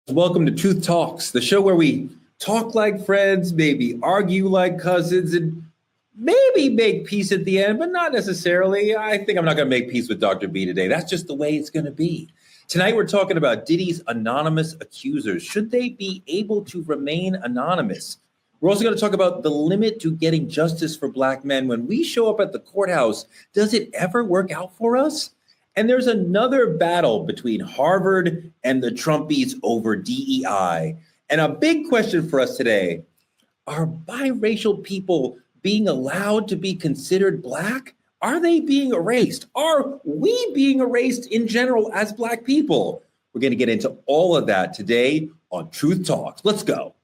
Welcome to Truth Talks, the show where we talk like friends, maybe argue like cousins, and maybe make peace at the end, but not necessarily. I think I'm not going to make peace with Dr. B today. That's just the way it's going to be. Tonight, we're talking about Diddy's anonymous accusers. Should they be able to remain anonymous? We're also going to talk about the limit to getting justice for Black men. When we show up at the courthouse, does it ever work out for us? And there's another battle between Harvard and the Trumpies over DEI. And a big question for us today, are biracial people being allowed to be considered Black? Are they being erased? Are we being erased in general as Black people? We're going to get into all of that today on Truth Talks. Let's go.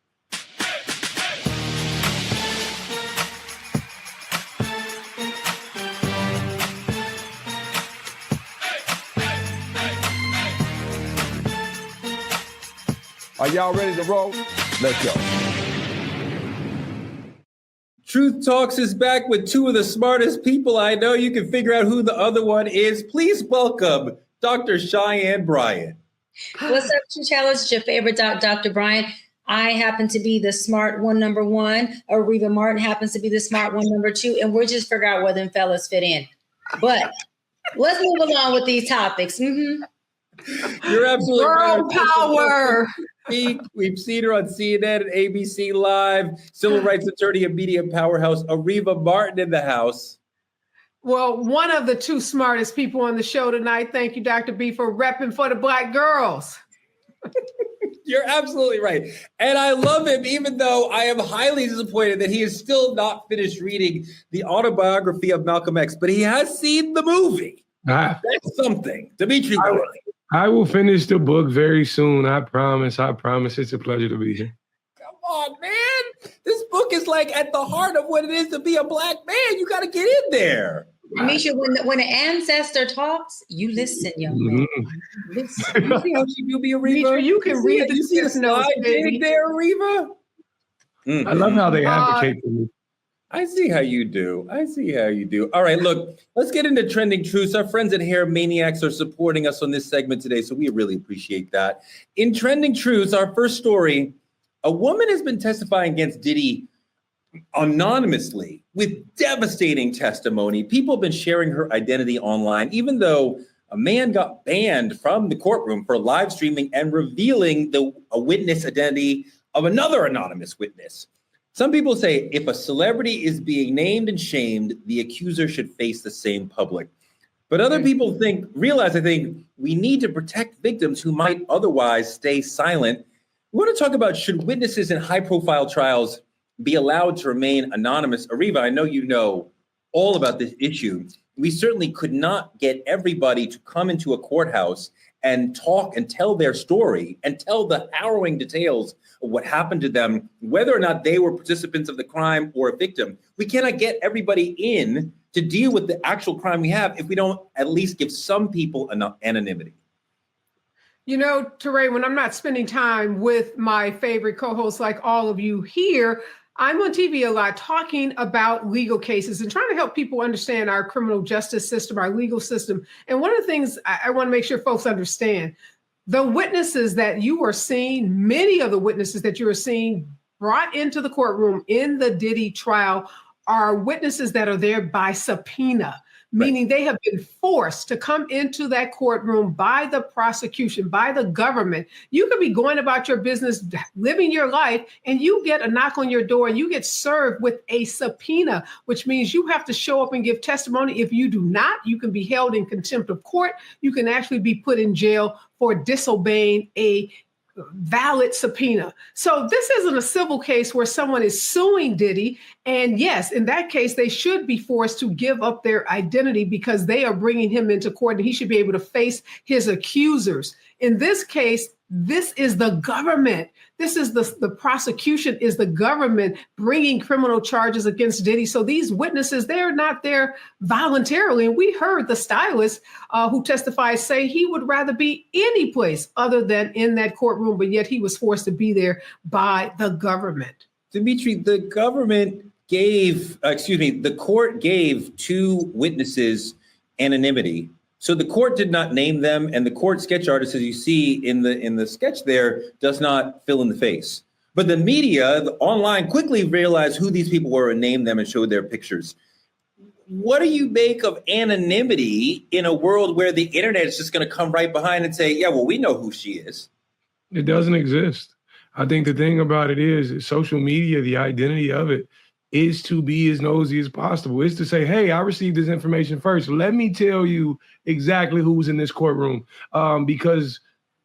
Are y'all ready to roll? Let's go. Truth Talks is back with two of the smartest people I know. You can figure out who the other one is. Please welcome Dr. Cheyenne Bryant. What's up, Truth Tellers? It's your favorite Dr. Bryant. I happen to be the smart one, number one. Areva Martin happens to be the smart one, number two. And we're just figuring out where them fellas fit in. But let's move along with these topics. You're absolutely Girl right. power. We've seen her on CNN and ABC Live, civil rights attorney and media powerhouse, Areva Martin in the house. Well, one of the two smartest people on the show tonight. Thank you, Dr. B, for repping for the Black girls. You're absolutely right. And I love him, even though I am highly disappointed that he is still not finished reading the autobiography of Malcolm X, but he has seen the movie. That's something. Dimitri. I will finish the book very soon. I promise. I promise. It's a pleasure to be here. Come on, man. This book is like at the heart of what it is to be a Black man. You got to get in there. Misha, when an ancestor talks, you listen, young man. Listen. You see how she do be, Areva? Misha, you can read the slide notes, baby. there, Areva? I love how they advocate for me. I see how you do. All right, look, let's get into trending truths. Our friends at Hair Maniacs are supporting us on this segment today, so we really appreciate that. In trending truths, our first story, a woman has been testifying against Diddy anonymously with devastating testimony. People have been sharing her identity online, even though a man got banned from the courtroom for live streaming and revealing a witness identity of another anonymous witness. Some people say if a celebrity is being named and shamed, the accuser should face the same public. But other people realize we need to protect victims who might otherwise stay silent. We want to talk about, should witnesses in high-profile trials be allowed to remain anonymous? Areva, I know you know all about this issue. We certainly could not get everybody to come into a courthouse and talk and tell their story and tell the harrowing details of what happened to them, whether or not they were participants of the crime or a victim. We cannot get everybody in to deal with the actual crime we have if we don't at least give some people anonymity. You know, Teray, when I'm not spending time with my favorite co-hosts like all of you here, I'm on TV a lot talking about legal cases and trying to help people understand our criminal justice system, our legal system. And one of the things I want to make sure folks understand, the witnesses that you are seeing, many of the witnesses that you are seeing brought into the courtroom in the Diddy trial are witnesses that are there by subpoena. Meaning they have been forced to come into that courtroom by the prosecution, by the government. You could be going about your business, living your life, and you get a knock on your door and you get served with a subpoena, which means you have to show up and give testimony. If you do not, you can be held in contempt of court. You can actually be put in jail for disobeying a valid subpoena. So this isn't a civil case where someone is suing Diddy. And yes, in that case, they should be forced to give up their identity because they are bringing him into court and he should be able to face his accusers. In this case, this is the government. This is the prosecution is the government bringing criminal charges against Diddy. So these witnesses, they're not there voluntarily. And we heard the stylist who testified say he would rather be any place other than in that courtroom, but yet he was forced to be there by the government. Dimitri, the court gave two witnesses anonymity. So the court did not name them, and the court sketch artist, as you see in the sketch there, does not fill in the face. But the media, the online, quickly realized who these people were and named them and showed their pictures. What do you make of anonymity in a world where the internet is just going to come right behind and say, yeah, well, we know who she is? It doesn't exist. I think the thing about it is social media, the identity of it is to be as nosy as possible. Is to say, hey, I received this information first. Let me tell you exactly who's in this courtroom, because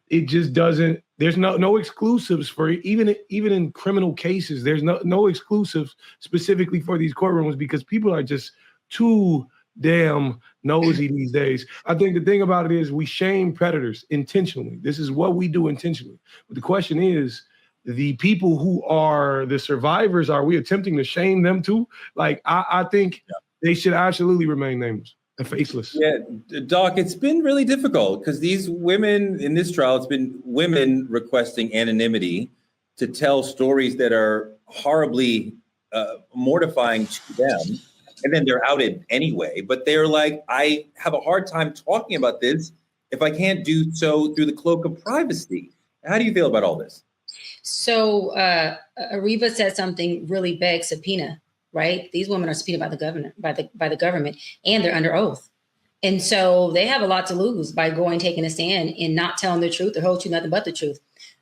it just doesn't. There's no exclusives for even in criminal cases. There's no exclusives specifically for these courtrooms because people are just too damn nosy these days. I think the thing about it is we shame predators intentionally. This is what we do intentionally. But the question is, the people who are the survivors, are we attempting to shame them too? Like, I think they should absolutely remain nameless and faceless. Yeah, Doc, it's been really difficult because these women in this trial, it's been women requesting anonymity to tell stories that are horribly mortifying to them. And then they're outed anyway. But they're like, I have a hard time talking about this if I can't do so through the cloak of privacy. How do you feel about all this? So Ariva said something really begs subpoena, right? These women are subpoenaed by the government, by the government, and they're under oath. And so they have a lot to lose by taking a stand and not telling the truth, the whole truth, nothing but the truth.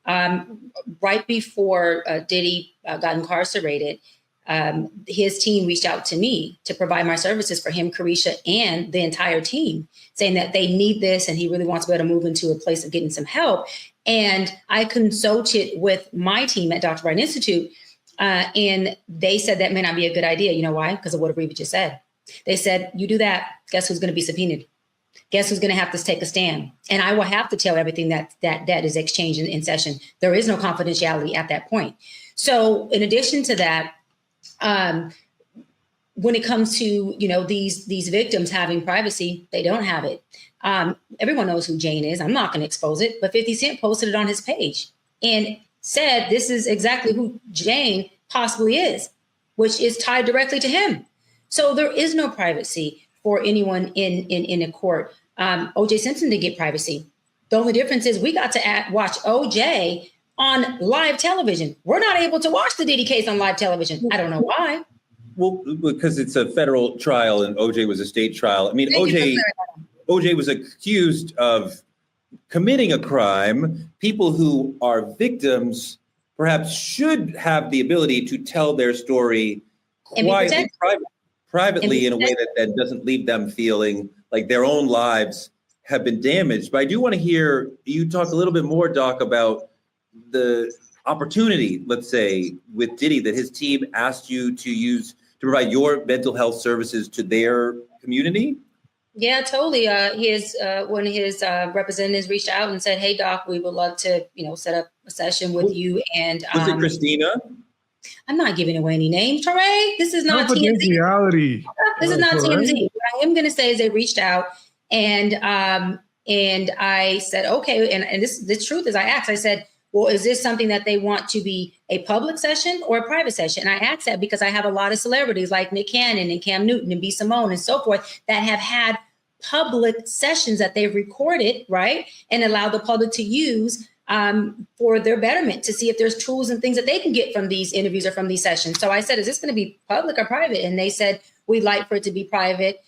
Right before Diddy got incarcerated, his team reached out to me to provide my services for him, Carisha, and the entire team, saying that they need this and he really wants to be able to move into a place of getting some help. And I consulted with my team at Dr. Bright Institute, and they said that may not be a good idea. You know why? Because of what Ariva just said. They said, you do that, guess who's going to be subpoenaed? Guess who's going to have to take a stand? And I will have to tell everything that is exchanged in session. There is no confidentiality at that point. So in addition to that, when it comes to, these victims having privacy, they don't have it. Everyone knows who Jane is. I'm not going to expose it, but 50 Cent posted it on his page and said, this is exactly who Jane possibly is, which is tied directly to him. So there is no privacy for anyone in a court. O.J. Simpson didn't get privacy. The only difference is we got to watch O.J. on live television. We're not able to watch the Diddy case on live television. I don't know why. Well, because it's a federal trial and OJ was a state trial. I mean, OJ was accused of committing a crime. People who are victims perhaps should have the ability to tell their story quietly, privately in a way that doesn't leave them feeling like their own lives have been damaged. But I do want to hear you talk a little bit more, Doc, about the opportunity, let's say, with Diddy that his team asked you to provide your mental health services to their community. Yeah, totally. When his representatives reached out and said, "Hey, Doc, we would love to, set up a session with you." And was it Christina? I'm not giving away any names, Teray. This is not TMZ. This is not TMZ. What I am going to say is they reached out, and I said, okay. And the truth is, I asked. I said, well, is this something that they want to be a public session or a private session? And I asked that because I have a lot of celebrities like Nick Cannon and Cam Newton and B. Simone and so forth that have had public sessions that they've recorded, right, and allowed the public to use for their betterment, to see if there's tools and things that they can get from these interviews or from these sessions. So I said, is this going to be public or private? And they said, we'd like for it to be private.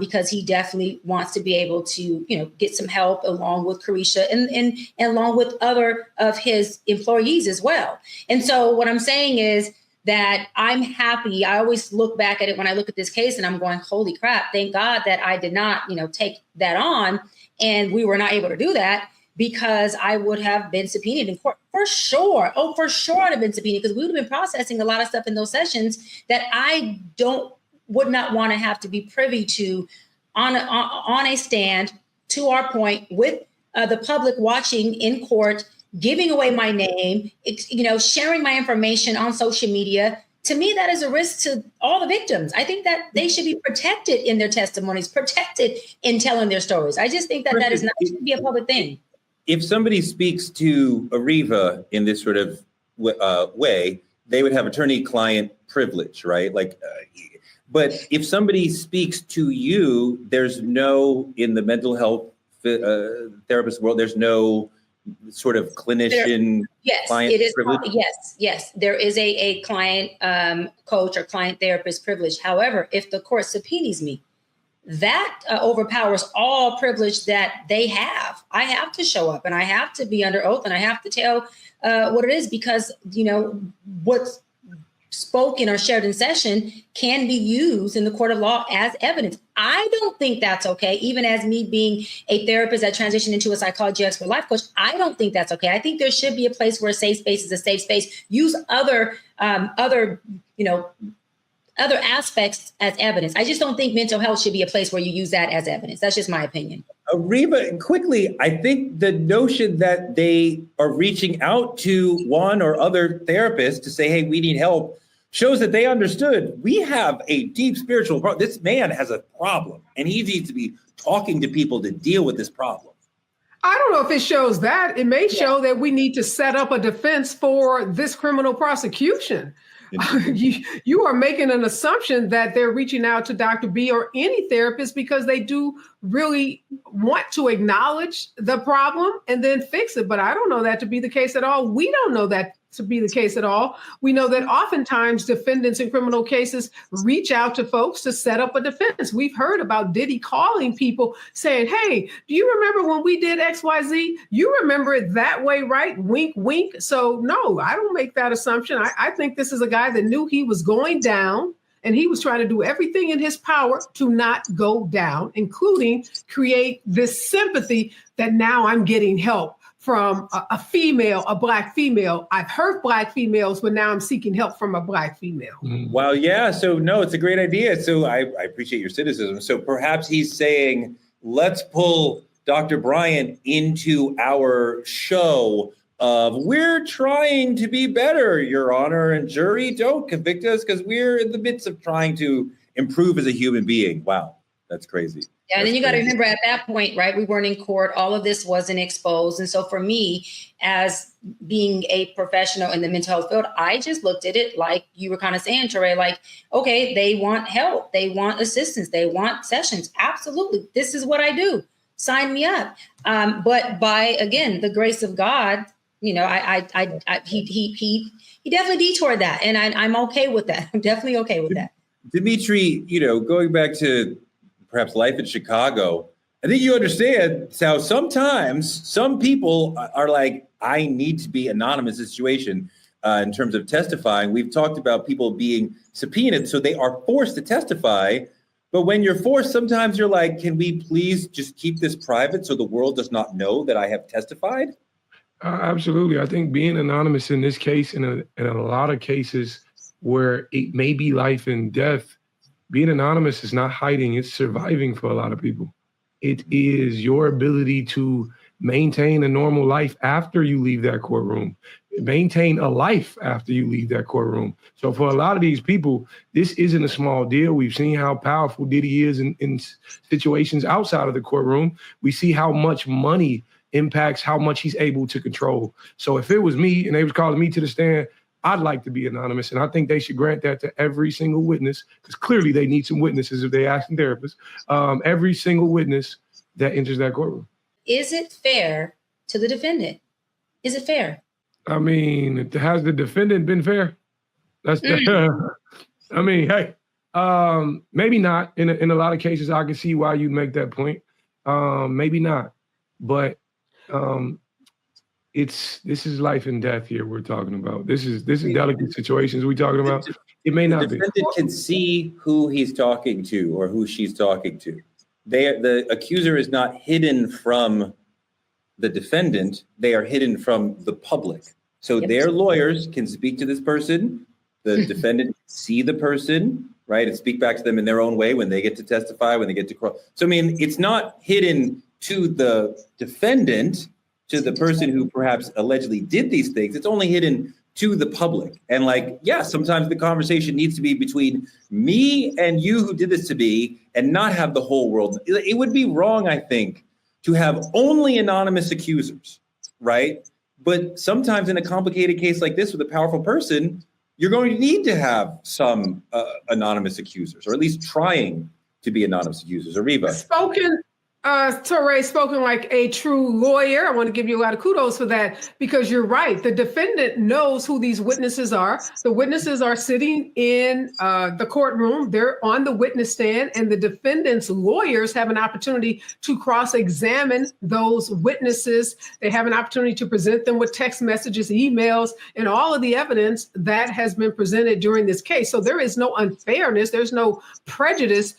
Because he definitely wants to be able to, get some help along with Carisha and along with other of his employees as well. And so what I'm saying is that I'm happy. I always look back at it when I look at this case and I'm going, holy crap, thank God that I did not, take that on. And we were not able to do that because I would have been subpoenaed in court for sure. Oh, for sure I'd have been subpoenaed because we would have been processing a lot of stuff in those sessions that I would not want to have to be privy to on a stand, to our point, with the public watching in court, giving away my name, sharing my information on social media. To me, that is a risk to all the victims. I think that they should be protected in their testimonies, protected in telling their stories. I just think that should be a public thing. If somebody speaks to Ariva in this sort of way, they would have attorney-client privilege, right? Like But if somebody speaks to you, there's no, in the mental health therapist world, there's no sort of clinician client it is. privilege? Yes. There is a client coach or client therapist privilege. However, if the court subpoenas me, that overpowers all privilege that they have. I have to show up and I have to be under oath and I have to tell what it is, because, what's spoken or shared in session can be used in the court of law as evidence. I don't think that's okay. Even as me being a therapist that transitioned into a psychology expert life coach, I don't think that's okay. I think there should be a place where a safe space is a safe space. Use other aspects as evidence. I just don't think mental health should be a place where you use that as evidence. That's just my opinion. Reva, quickly, I think the notion that they are reaching out to one or other therapist to say, hey, we need help, shows that they understood we have a deep spiritual problem. This man has a problem and he needs to be talking to people to deal with this problem. I don't know if it shows that. It may show that we need to set up a defense for this criminal prosecution. You are making an assumption that they're reaching out to Dr. B or any therapist because they do really want to acknowledge the problem and then fix it. But I don't know that to be the case at all. We don't know that to be the case at all. We know that oftentimes defendants in criminal cases reach out to folks to set up a defense. We've heard about Diddy calling people saying, hey, do you remember when we did XYZ? You remember it that way, right? Wink, wink. So no, I don't make that assumption. I think this is a guy that knew he was going down and he was trying to do everything in his power to not go down, including create this sympathy that now I'm getting help from a female, a Black female. I've hurt Black females, but now I'm seeking help from a Black female. Well, yeah. So no, it's a great idea. So I appreciate your cynicism. So perhaps he's saying, let's pull Dr. Bryant into our show of we're trying to be better, Your Honor, and jury, don't convict us because we're in the midst of trying to improve as a human being. Wow, that's crazy. Yeah, and then you got to remember at that point, right, we weren't in court. All of this wasn't exposed. And so for me, as being a professional in the mental health field, I just looked at it like you were kind of saying, Teray, like, okay, they want help. They want assistance. They want sessions. Absolutely. This is what I do. Sign me up. But by, again, the grace of God, he definitely detoured that. And I'm okay with that. I'm definitely okay with that. Dimitri, going back to perhaps life in Chicago, I think you understand how sometimes some people are like, I need to be anonymous in this situation in terms of testifying. We've talked about people being subpoenaed, so they are forced to testify. But when you're forced, sometimes you're like, can we please just keep this private so the world does not know that I have testified? Absolutely. I think being anonymous in this case, in a lot of cases where it may be life and death, being anonymous is not hiding, it's surviving for a lot of people. It is your ability to maintain a normal life after you leave that courtroom, maintain a life after you leave that courtroom. So for a lot of these people, this isn't a small deal. We've seen how powerful Diddy is in situations outside of the courtroom. We see how much money impacts how much he's able to control. So if it was me and they was calling me to the stand, I'd like to be anonymous. And I think they should grant that to every single witness, because clearly they need some witnesses if they ask therapists, every single witness that enters that courtroom. Is it fair to the defendant? Is it fair? I mean, has the defendant been fair? That's the, I mean, hey, maybe not. In a lot of cases, I can see why you make that point. Maybe not. But this is life and death here we're talking about. This is delicate situations we're talking about. It may not be. The defendant can see who he's talking to or who she's talking to. The accuser is not hidden from the defendant. They are hidden from the public. So their lawyers can speak to this person. The defendant can see the person, right, and speak back to them in their own way when they get to testify, when they get to cross. So, I mean, it's not hidden to the defendant, to the person who perhaps allegedly did these things. It's only hidden to the public. And sometimes the conversation needs to be between me and you who did this to me and not have the whole world. It would be wrong, I think, to have only anonymous accusers, right? But sometimes in a complicated case like this with a powerful person, you're going to need to have some anonymous accusers, or at least trying to be anonymous accusers. Ariva. Touré, spoken like a true lawyer. I want to give you a lot of kudos for that, because you're right. The defendant knows who these witnesses are. The witnesses are sitting in the courtroom. They're on the witness stand, and the defendant's lawyers have an opportunity to cross-examine those witnesses. They have an opportunity to present them with text messages, emails, and all of the evidence that has been presented during this case. So there is no unfairness. There's no prejudice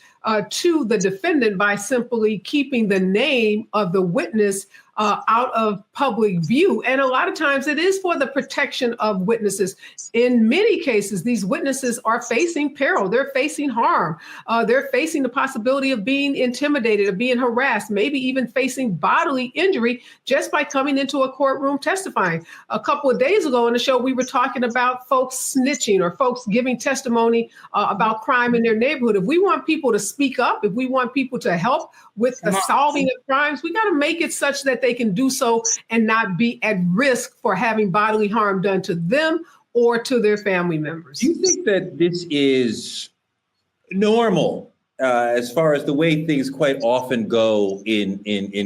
to the defendant by simply keeping the name of the witness out of public view. And a lot of times it is for the protection of witnesses. In many cases, these witnesses are facing peril. They're facing harm. They're facing the possibility of being intimidated, of being harassed, maybe even facing bodily injury just by coming into a courtroom testifying. A couple of days ago on the show, we were talking about folks snitching or folks giving testimony about crime in their neighborhood. If we want people to speak up, if we want people to help with the solving of crimes, we got to make it such that they can do so and not be at risk for having bodily harm done to them or to their family members. Do you think that this is normal as far as the way things quite often go in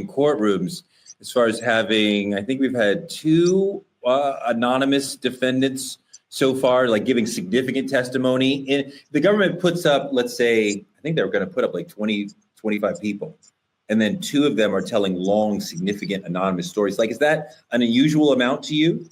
courtrooms, as far as having, I think we've had 2 anonymous defendants so far, like giving significant testimony. And the government puts up, let's say, I think they were going to put up like 20, 25 people. And then 2 of them are telling long, significant anonymous stories. Like, is that an unusual amount to you?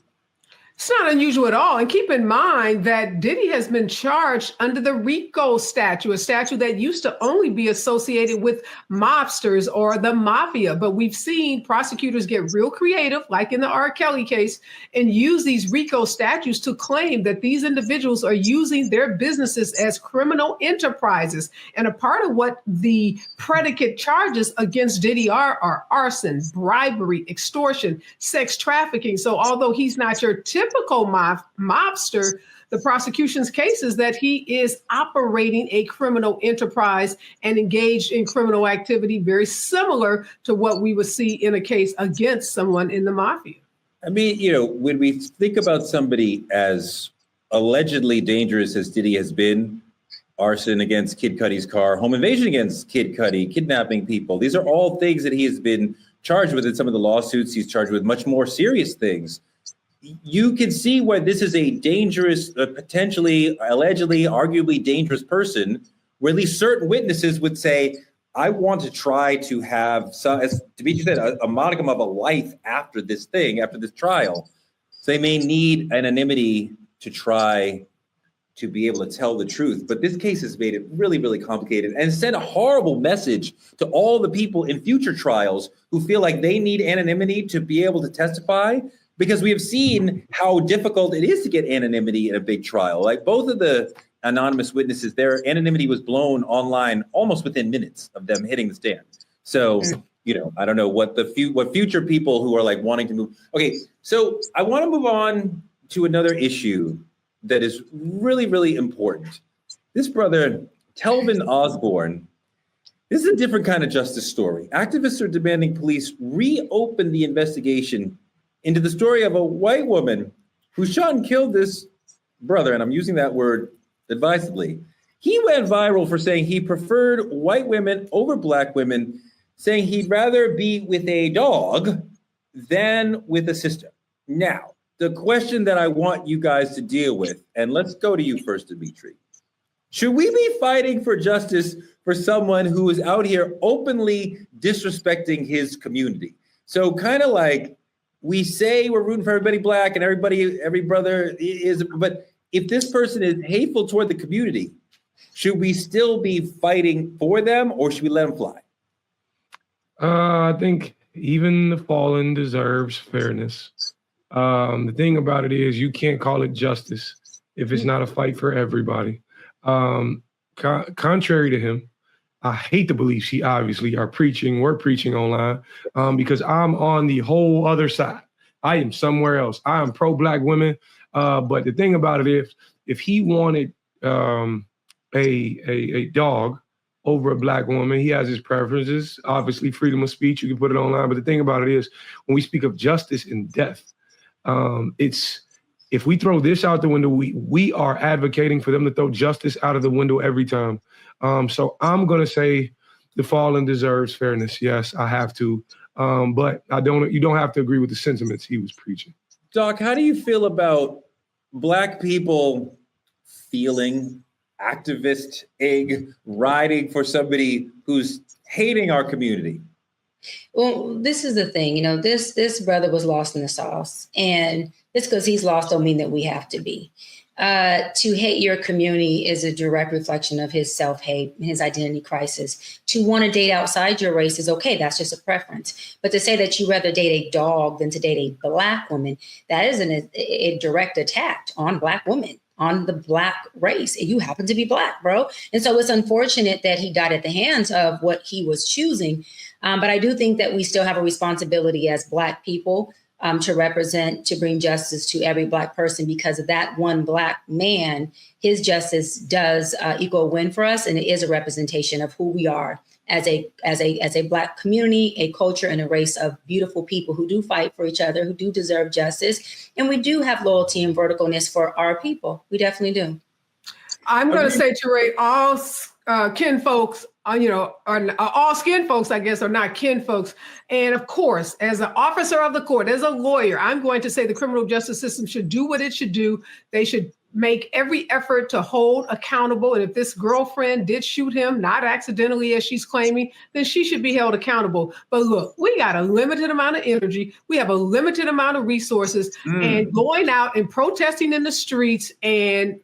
It's not unusual at all. And keep in mind that Diddy has been charged under the RICO statute, a statute that used to only be associated with mobsters or the mafia. But we've seen prosecutors get real creative, like in the R. Kelly case, and use these RICO statutes to claim that these individuals are using their businesses as criminal enterprises. And a part of what the predicate charges against Diddy are arson, bribery, extortion, sex trafficking. So although he's not your typical mobster, the prosecution's case is that he is operating a criminal enterprise and engaged in criminal activity very similar to what we would see in a case against someone in the mafia. I mean, when we think about somebody as allegedly dangerous as Diddy has been, arson against Kid Cudi's car, home invasion against Kid Cudi, kidnapping people, these are all things that he has been charged with in some of the lawsuits. He's charged with much more serious things. You can see why this is a dangerous, potentially, allegedly, arguably dangerous person, where at least certain witnesses would say, I want to try to have, some, as Demetri said, a modicum of a life after this thing, after this trial. So they may need anonymity to try to be able to tell the truth. But this case has made it really, really complicated and sent a horrible message to all the people in future trials who feel like they need anonymity to be able to testify, because we have seen how difficult it is to get anonymity in a big trial. Like both of the anonymous witnesses, their anonymity was blown online almost within minutes of them hitting the stand. So, I don't know what what future people who are like wanting to move. Okay, so I want to move on to another issue that is really, really important. This brother, Telvin Osborne, this is a different kind of justice story. Activists are demanding police reopen the investigation into the story of a white woman who shot and killed this brother, and I'm using that word advisedly. He went viral for saying he preferred white women over black women, saying he'd rather be with a dog than with a sister. Now, the question that I want you guys to deal with, and let's go to you first, Demetri. Should we be fighting for justice for someone who is out here openly disrespecting his community? So kind of like, we say we're rooting for everybody black and every brother is, but if this person is hateful toward the community, should we still be fighting for them, or should we let them fly? I think even the fallen deserves fairness. The thing about it is you can't call it justice if it's not a fight for everybody. Contrary to him, I hate the beliefs he obviously we're preaching online, because I'm on the whole other side. I am somewhere else. I am pro-black women. But the thing about it is, if he wanted a dog over a black woman, he has his preferences. Obviously, freedom of speech, you can put it online. But the thing about it is, when we speak of justice and death, it's If we throw this out the window, we are advocating for them to throw justice out of the window every time. So I'm going to say the fallen deserves fairness. Yes, I have to. But you don't have to agree with the sentiments he was preaching. Doc, how do you feel about Black people feeling activist egg riding for somebody who's hating our community? Well, this is the thing, this brother was lost in the sauce, and just because he's lost don't mean that we have to be. To hate your community is a direct reflection of his self-hate, his identity crisis. To want to date outside your race is okay. That's just a preference. But to say that you rather date a dog than to date a Black woman, that is a direct attack on Black women, on the Black race. You happen to be Black, bro. And so it's unfortunate that he died at the hands of what he was choosing. But I do think that we still have a responsibility as Black people to represent, to bring justice to every Black person, because of that one Black man, his justice does equal a win for us. And it is a representation of who we are as a Black community, a culture, and a race of beautiful people who do fight for each other, who do deserve justice. And we do have loyalty and verticalness for our people. We definitely do. I'm going to say, Teray, all kin folks, all skin folks, I guess, are not kin folks. And of course, as an officer of the court, as a lawyer, I'm going to say the criminal justice system should do what it should do. They should make every effort to hold accountable. And if this girlfriend did shoot him, not accidentally as she's claiming, then she should be held accountable. But look, we got a limited amount of energy. We have a limited amount of resources, and going out and protesting in the streets and,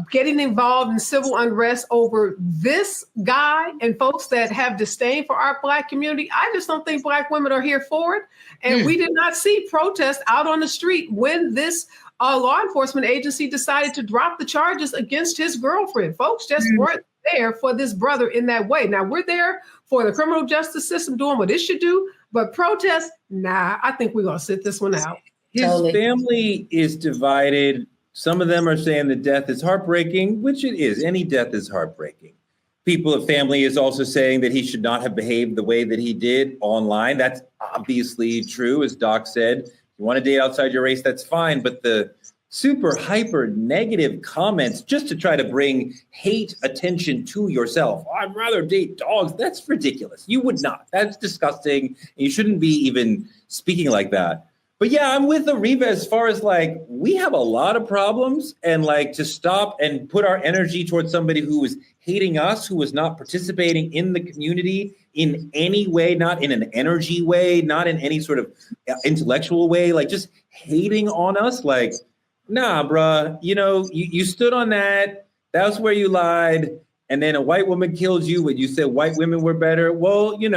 getting involved in civil unrest over this guy and folks that have disdain for our Black community, I just don't think Black women are here for it. And we did not see protests out on the street when this law enforcement agency decided to drop the charges against his girlfriend. Folks just weren't there for this brother in that way. Now, we're there for the criminal justice system doing what it should do, but protests, nah, I think we're going to sit this one out. His family is divided. Some of them are saying the death is heartbreaking, which it is. Any death is heartbreaking. People of family is also saying that he should not have behaved the way that he did online. That's obviously true, as Doc said. You want to date outside your race, that's fine. But the super hyper negative comments just to try to bring hate attention to yourself. I'd rather date dogs. That's ridiculous. You would not. That's disgusting. You shouldn't be even speaking like that. But yeah, I'm with Ariva as far as we have a lot of problems, and to stop and put our energy towards somebody who is hating us, who is not participating in the community in any way, not in an energy way, not in any sort of intellectual way, just hating on us. Nah, bruh, you stood on that. That's where you lied. And then a white woman killed you when you said white women were better. Well, you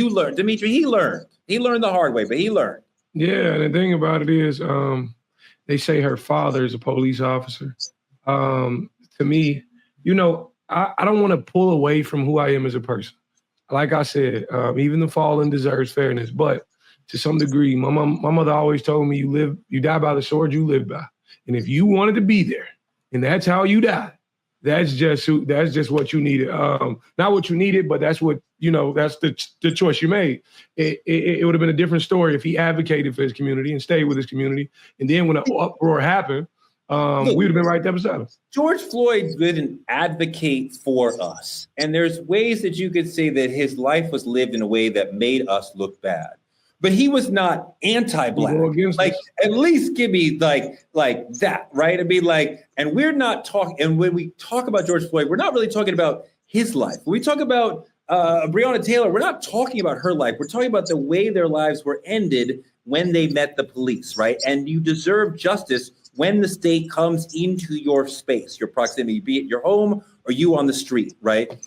learned. Dimitri, he learned. He learned the hard way, but he learned. Yeah, the thing about it is, they say her father is a police officer. To me, I don't want to pull away from who I am as a person. Like I said, even the fallen deserves fairness, but to some degree, my mother always told me, you die by the sword you live by. And if you wanted to be there, and that's how you die, that's just what you needed. Not what you needed, but that's what, that's the choice you made. It would have been a different story if he advocated for his community and stayed with his community. And then when an uproar happened, we would have been right there beside him. George Floyd didn't advocate for us. And there's ways that you could say that his life was lived in a way that made us look bad. But he was not anti-Black. At least give me like that, right? And we're not talking, and when we talk about George Floyd, we're not really talking about his life. When we talk about Breonna Taylor, we're not talking about her life. We're talking about the way their lives were ended when they met the police, right? And you deserve justice when the state comes into your space, your proximity, be it your home or you on the street, right?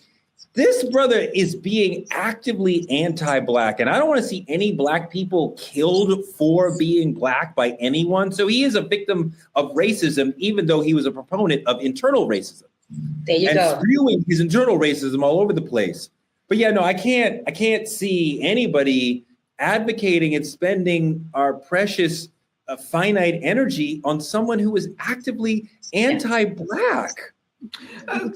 This brother is being actively anti-Black, and I don't want to see any Black people killed for being Black by anyone. So he is a victim of racism, even though he was a proponent of internal racism. There you go. Spewing his internal racism all over the place. But yeah, no, I can't see anybody advocating and spending our precious finite energy on someone who is actively anti-Black.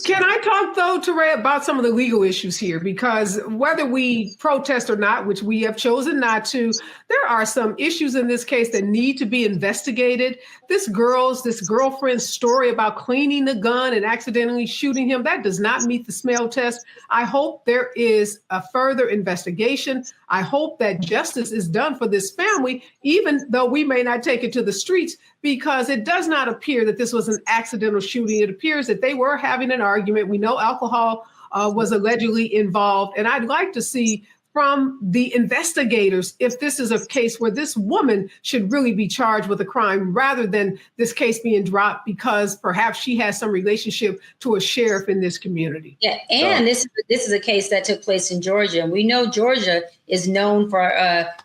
Can I talk, though, Teray, about some of the legal issues here? Because whether we protest or not, which we have chosen not to, there are some issues in this case that need to be investigated. This girlfriend's story about cleaning the gun and accidentally shooting him, that does not meet the smell test. I hope there is a further investigation. I hope that justice is done for this family, even though we may not take it to the streets, because it does not appear that this was an accidental shooting. It appears that they were having an argument. We know alcohol was allegedly involved. And I'd like to see from the investigators if this is a case where this woman should really be charged with a crime rather than this case being dropped because perhaps she has some relationship to a sheriff in this community. Yeah, and this is a case that took place in Georgia. And we know Georgia is known for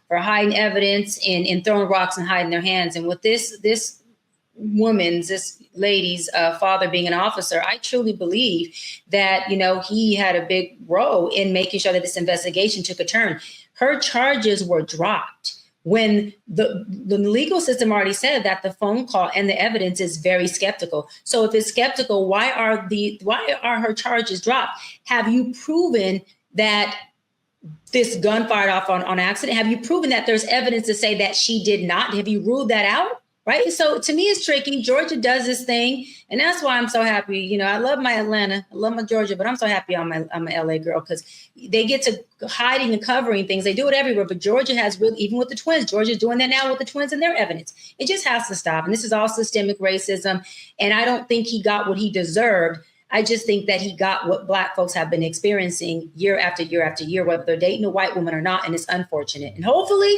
hiding evidence and throwing rocks and hiding their hands. And with this lady's father being an officer, I truly believe that, he had a big role in making sure that this investigation took a turn. Her charges were dropped when the legal system already said that the phone call and the evidence is very skeptical. So if it's skeptical, why are her charges dropped? Have you proven that this gun fired off on accident? Have you proven that there's evidence to say that she did not? Have you ruled that out? Right. So to me, it's tricky. Georgia does this thing. And that's why I'm so happy. I love my Atlanta. I love my Georgia, but I'm so happy I'm a LA girl because they get to hiding and covering things. They do it everywhere. But Georgia has really, even with the twins, Georgia's doing that now with the twins and their evidence. It just has to stop. And this is all systemic racism. And I don't think he got what he deserved. I just think that he got what Black folks have been experiencing year after year after year, whether they're dating a white woman or not. And it's unfortunate. And hopefully,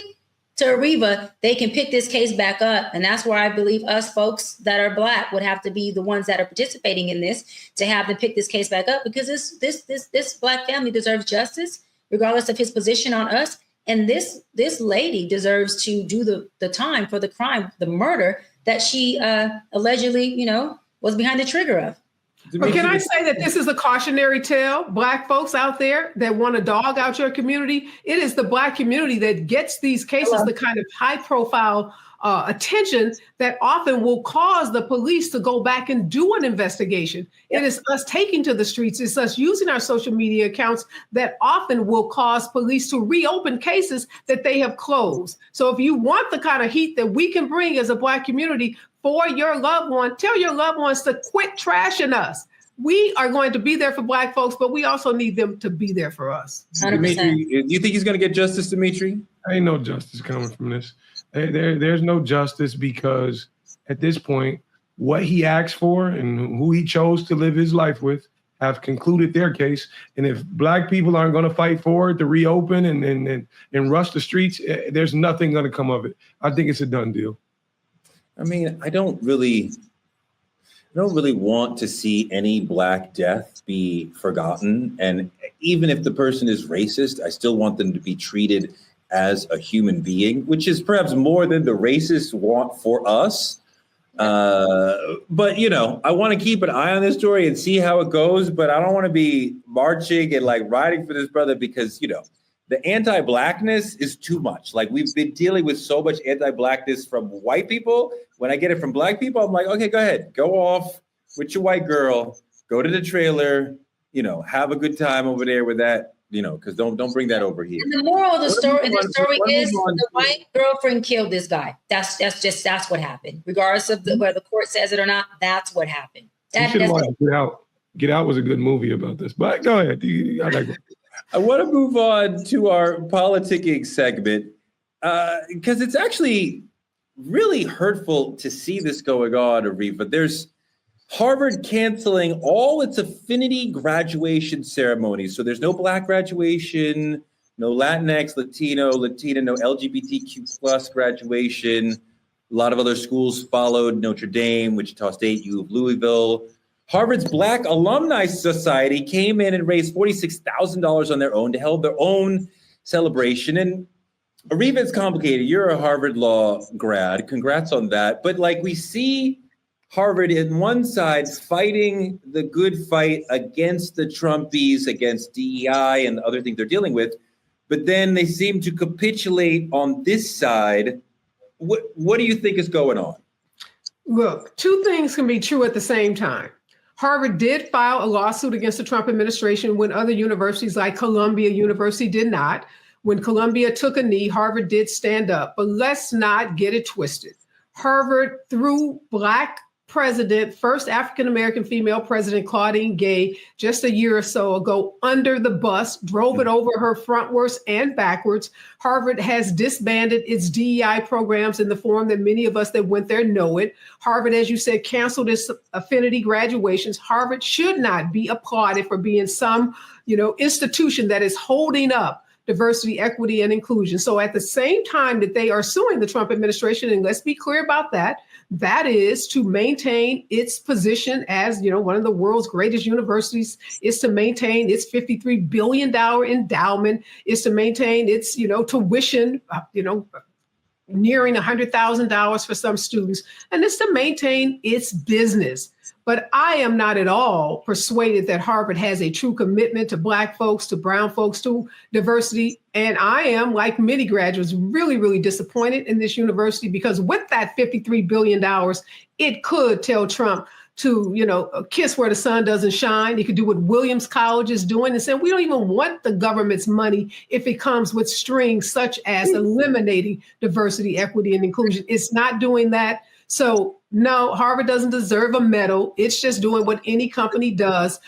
to Ariva, they can pick this case back up. And that's where I believe us folks that are Black would have to be the ones that are participating in this to have them pick this case back up, because this Black family deserves justice, regardless of his position on us. And this lady deserves to do the time for the crime, the murder that she allegedly, was behind the trigger of. But can I say that this is a cautionary tale, Black folks out there that want to dog out your community? It is the Black community that gets these cases, the kind of high profile attention that often will cause the police to go back and do an investigation. Yep. It is us taking to the streets. It's us using our social media accounts that often will cause police to reopen cases that they have closed. So if you want the kind of heat that we can bring as a Black community for your loved one, tell your loved ones to quit trashing us. We are going to be there for Black folks, but we also need them to be there for us. 100%. Dimitri, do you think he's going to get justice, Dimitri? Ain't no justice coming from this. There's no justice because at this point, what he asked for and who he chose to live his life with have concluded their case. And if Black people aren't going to fight for it to reopen and rush the streets, there's nothing going to come of it. I think it's a done deal. I mean, I don't really want to see any Black death be forgotten. And even if the person is racist, I still want them to be treated as a human being, which is perhaps more than the racists want for us. But, I want to keep an eye on this story and see how it goes. But I don't want to be marching and riding for this brother because, the anti-Blackness is too much. We've been dealing with so much anti-Blackness from white people. When I get it from Black people, I'm like, okay, go ahead. Go off with your white girl. Go to the trailer. Have a good time over there with that. Because don't bring that over here. And the moral of the story is the white girlfriend killed this guy. That's what happened. Regardless of whether the court says it or not, that's what happened. Get Out. Get Out was a good movie about this. But go ahead. I like it. I want to move on to our politicking segment because it's actually really hurtful to see this going on, Ariva. There's Harvard canceling all its affinity graduation ceremonies. So there's no Black graduation, no Latinx, Latino, Latina, no LGBTQ plus graduation. A lot of other schools followed: Notre Dame, Wichita State, U of Louisville. Harvard's Black Alumni Society came in and raised $46,000 on their own to hold their own celebration. And Ariva, it's complicated. You're a Harvard law grad. Congrats on that. But we see Harvard in one side fighting the good fight against the Trumpies, against DEI and the other things they're dealing with. But then they seem to capitulate on this side. What do you think is going on? Look, two things can be true at the same time. Harvard did file a lawsuit against the Trump administration when other universities like Columbia University did not. When Columbia took a knee, Harvard did stand up. But let's not get it twisted. Harvard, through Black president, first African-American female president, Claudine Gay, just a year or so ago, under the bus, drove it over her frontwards and backwards. Harvard has disbanded its DEI programs in the form that many of us that went there know it. Harvard, as you said, canceled its affinity graduations. Harvard should not be applauded for being some, institution that is holding up diversity, equity, and inclusion. So at the same time that they are suing the Trump administration, and let's be clear about that, that is to maintain its position as, one of the world's greatest universities, is to maintain its $53 billion endowment, is to maintain its, tuition, nearing $100,000 for some students, and it's to maintain its business. But I am not at all persuaded that Harvard has a true commitment to Black folks, to brown folks, to diversity. And I am, like many graduates, really, really disappointed in this university, because with that $53 billion, it could tell Trump to, kiss where the sun doesn't shine. It could do what Williams College is doing and say, we don't even want the government's money if it comes with strings such as eliminating diversity, equity, and inclusion. It's not doing that. So no, Harvard doesn't deserve a medal. It's just doing what any company does,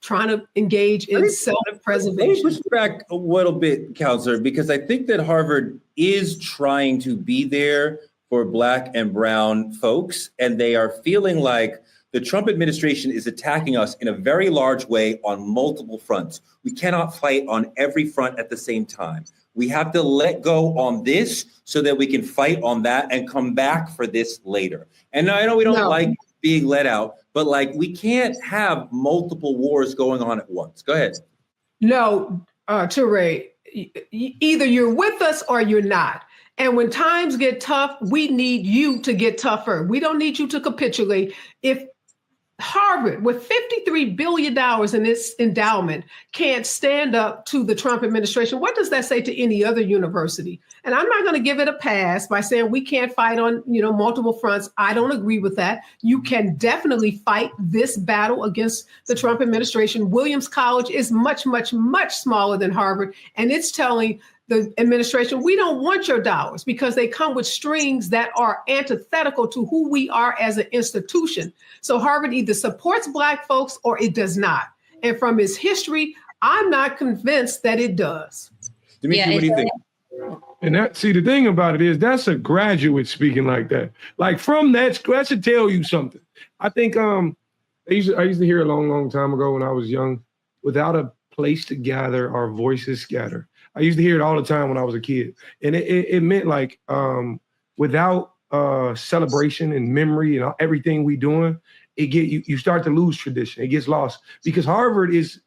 trying to engage in self-preservation. Let me push back a little bit, Counselor, because I think that Harvard is trying to be there for Black and brown folks, and they are feeling like the Trump administration is attacking us in a very large way on multiple fronts. We cannot fight on every front at the same time. We have to let go on this so that we can fight on that and come back for this later. And I know we don't like being let out, but we can't have multiple wars going on at once. Go ahead. No, Teray, either you're with us or you're not. And when times get tough, we need you to get tougher. We don't need you to capitulate. If Harvard, with $53 billion in its endowment, can't stand up to the Trump administration, what does that say to any other university? And I'm not going to give it a pass by saying we can't fight on, multiple fronts. I don't agree with that. You can definitely fight this battle against the Trump administration. Williams College is much, much, much smaller than Harvard, and it's telling the administration, we don't want your dollars, because they come with strings that are antithetical to who we are as an institution. So Harvard either supports Black folks or it does not. And from its history, I'm not convinced that it does. Dimitri, what do you think? And the thing about it is, that's a graduate speaking like that. From that should tell you something. I think I used to hear a long, long time ago when I was young, without a place to gather, our voices scatter. I used to hear it all the time when I was a kid. And it meant without celebration and memory and everything we doing, you start to lose tradition. It gets lost, because Harvard is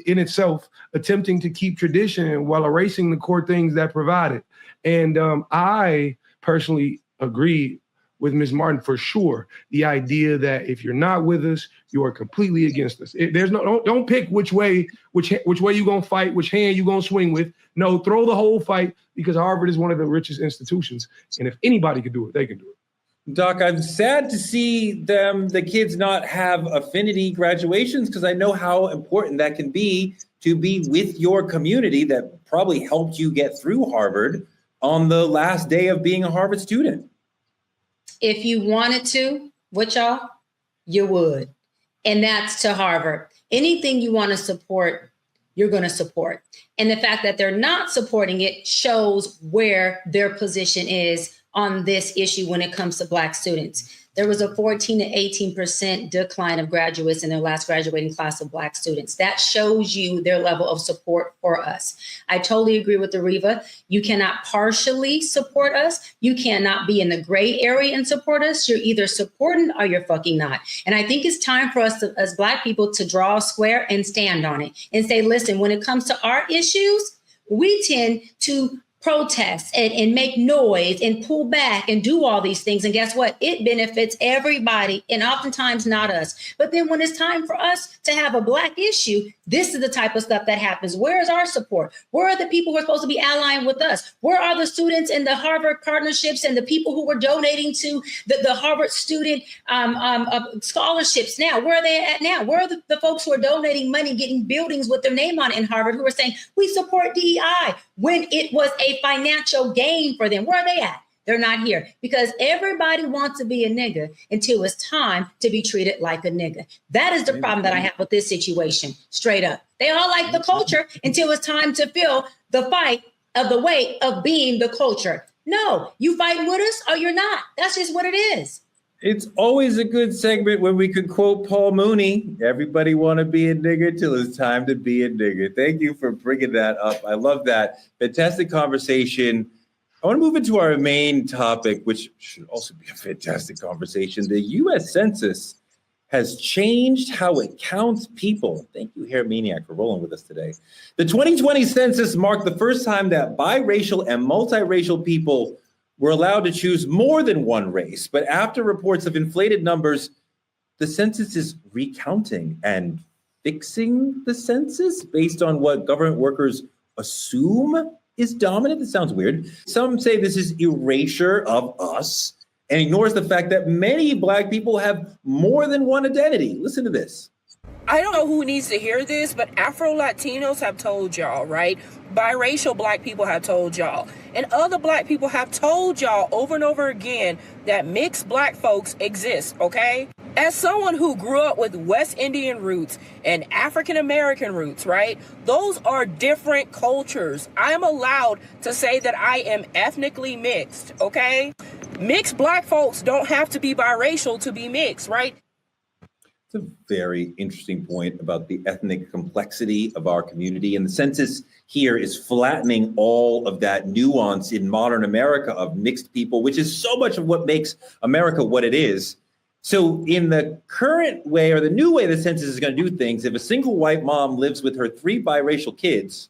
in itself attempting to keep tradition while erasing the core things that provide it. And I personally agree with Ms. Martin for sure. The idea that if you're not with us, you are completely against us. Don't pick which way you gonna fight, which hand you gonna swing with. No, throw the whole fight, because Harvard is one of the richest institutions. And if anybody could do it, they can do it. Doc, I'm sad to see the kids not have affinity graduations, because I know how important that can be to be with your community that probably helped you get through Harvard on the last day of being a Harvard student. If you wanted to, y'all, you would. And that's to Harvard. Anything you want to support, you're going to support. And the fact that they're not supporting it shows where their position is on this issue when it comes to Black students. There was a 14 to 18% decline of graduates in their last graduating class of Black students. That shows you their level of support for us. I totally agree with Areva. You cannot partially support us. You cannot be in the gray area and support us. You're either supporting or you're fucking not. And I think it's time for us as Black people to draw a square and stand on it and say, listen, when it comes to our issues, we tend to protest and make noise and pull back and do all these things. And guess what? It benefits everybody and oftentimes not us. But then when it's time for us to have a Black issue, this is the type of stuff that happens. Where is our support? Where are the people who are supposed to be allying with us? Where are the students in the Harvard partnerships and the people who were donating to the Harvard student scholarships now? Where are they at now? Where are the folks who are donating money, getting buildings with their name on it in Harvard, who are saying, we support DEI, when it was a financial gain for them? Where are they at? They're not here, because everybody wants to be a nigga until it's time to be treated like a nigga. That is the problem that I have with this situation, straight up. They all like the culture until it's time to feel the fight of the weight of being the culture. No, you fighting with us or you're not. That's just what it is. It's always a good segment when we could quote Paul Mooney. Everybody want to be a nigger till it's time to be a nigger. Thank you for bringing that up. I love that. Fantastic conversation. I want to move into our main topic, which should also be a fantastic conversation. The U.S. Census has changed how it counts people. Thank you, Hair Maniac, for rolling with us today. The 2020 census marked the first time that biracial and multiracial people were allowed to choose more than one race. But after reports of inflated numbers, the census is recounting and fixing the census based on what government workers assume is dominant. That sounds weird. Some say this is erasure of us and ignores the fact that many Black people have more than one identity. Listen to this. I don't know who needs to hear this, but Afro-Latinos have told y'all, right? Biracial Black people have told y'all. And other Black people have told y'all over and over again that mixed Black folks exist, okay? As someone who grew up with West Indian roots and African American roots, right? Those are different cultures. I am allowed to say that I am ethnically mixed, okay? Mixed Black folks don't have to be biracial to be mixed, right? It's a very interesting point about the ethnic complexity of our community. And the census here is flattening all of that nuance in modern America of mixed people, which is so much of what makes America what it is. So in the current way, or the new way the census is going to do things, if a single white mom lives with her 3 biracial kids,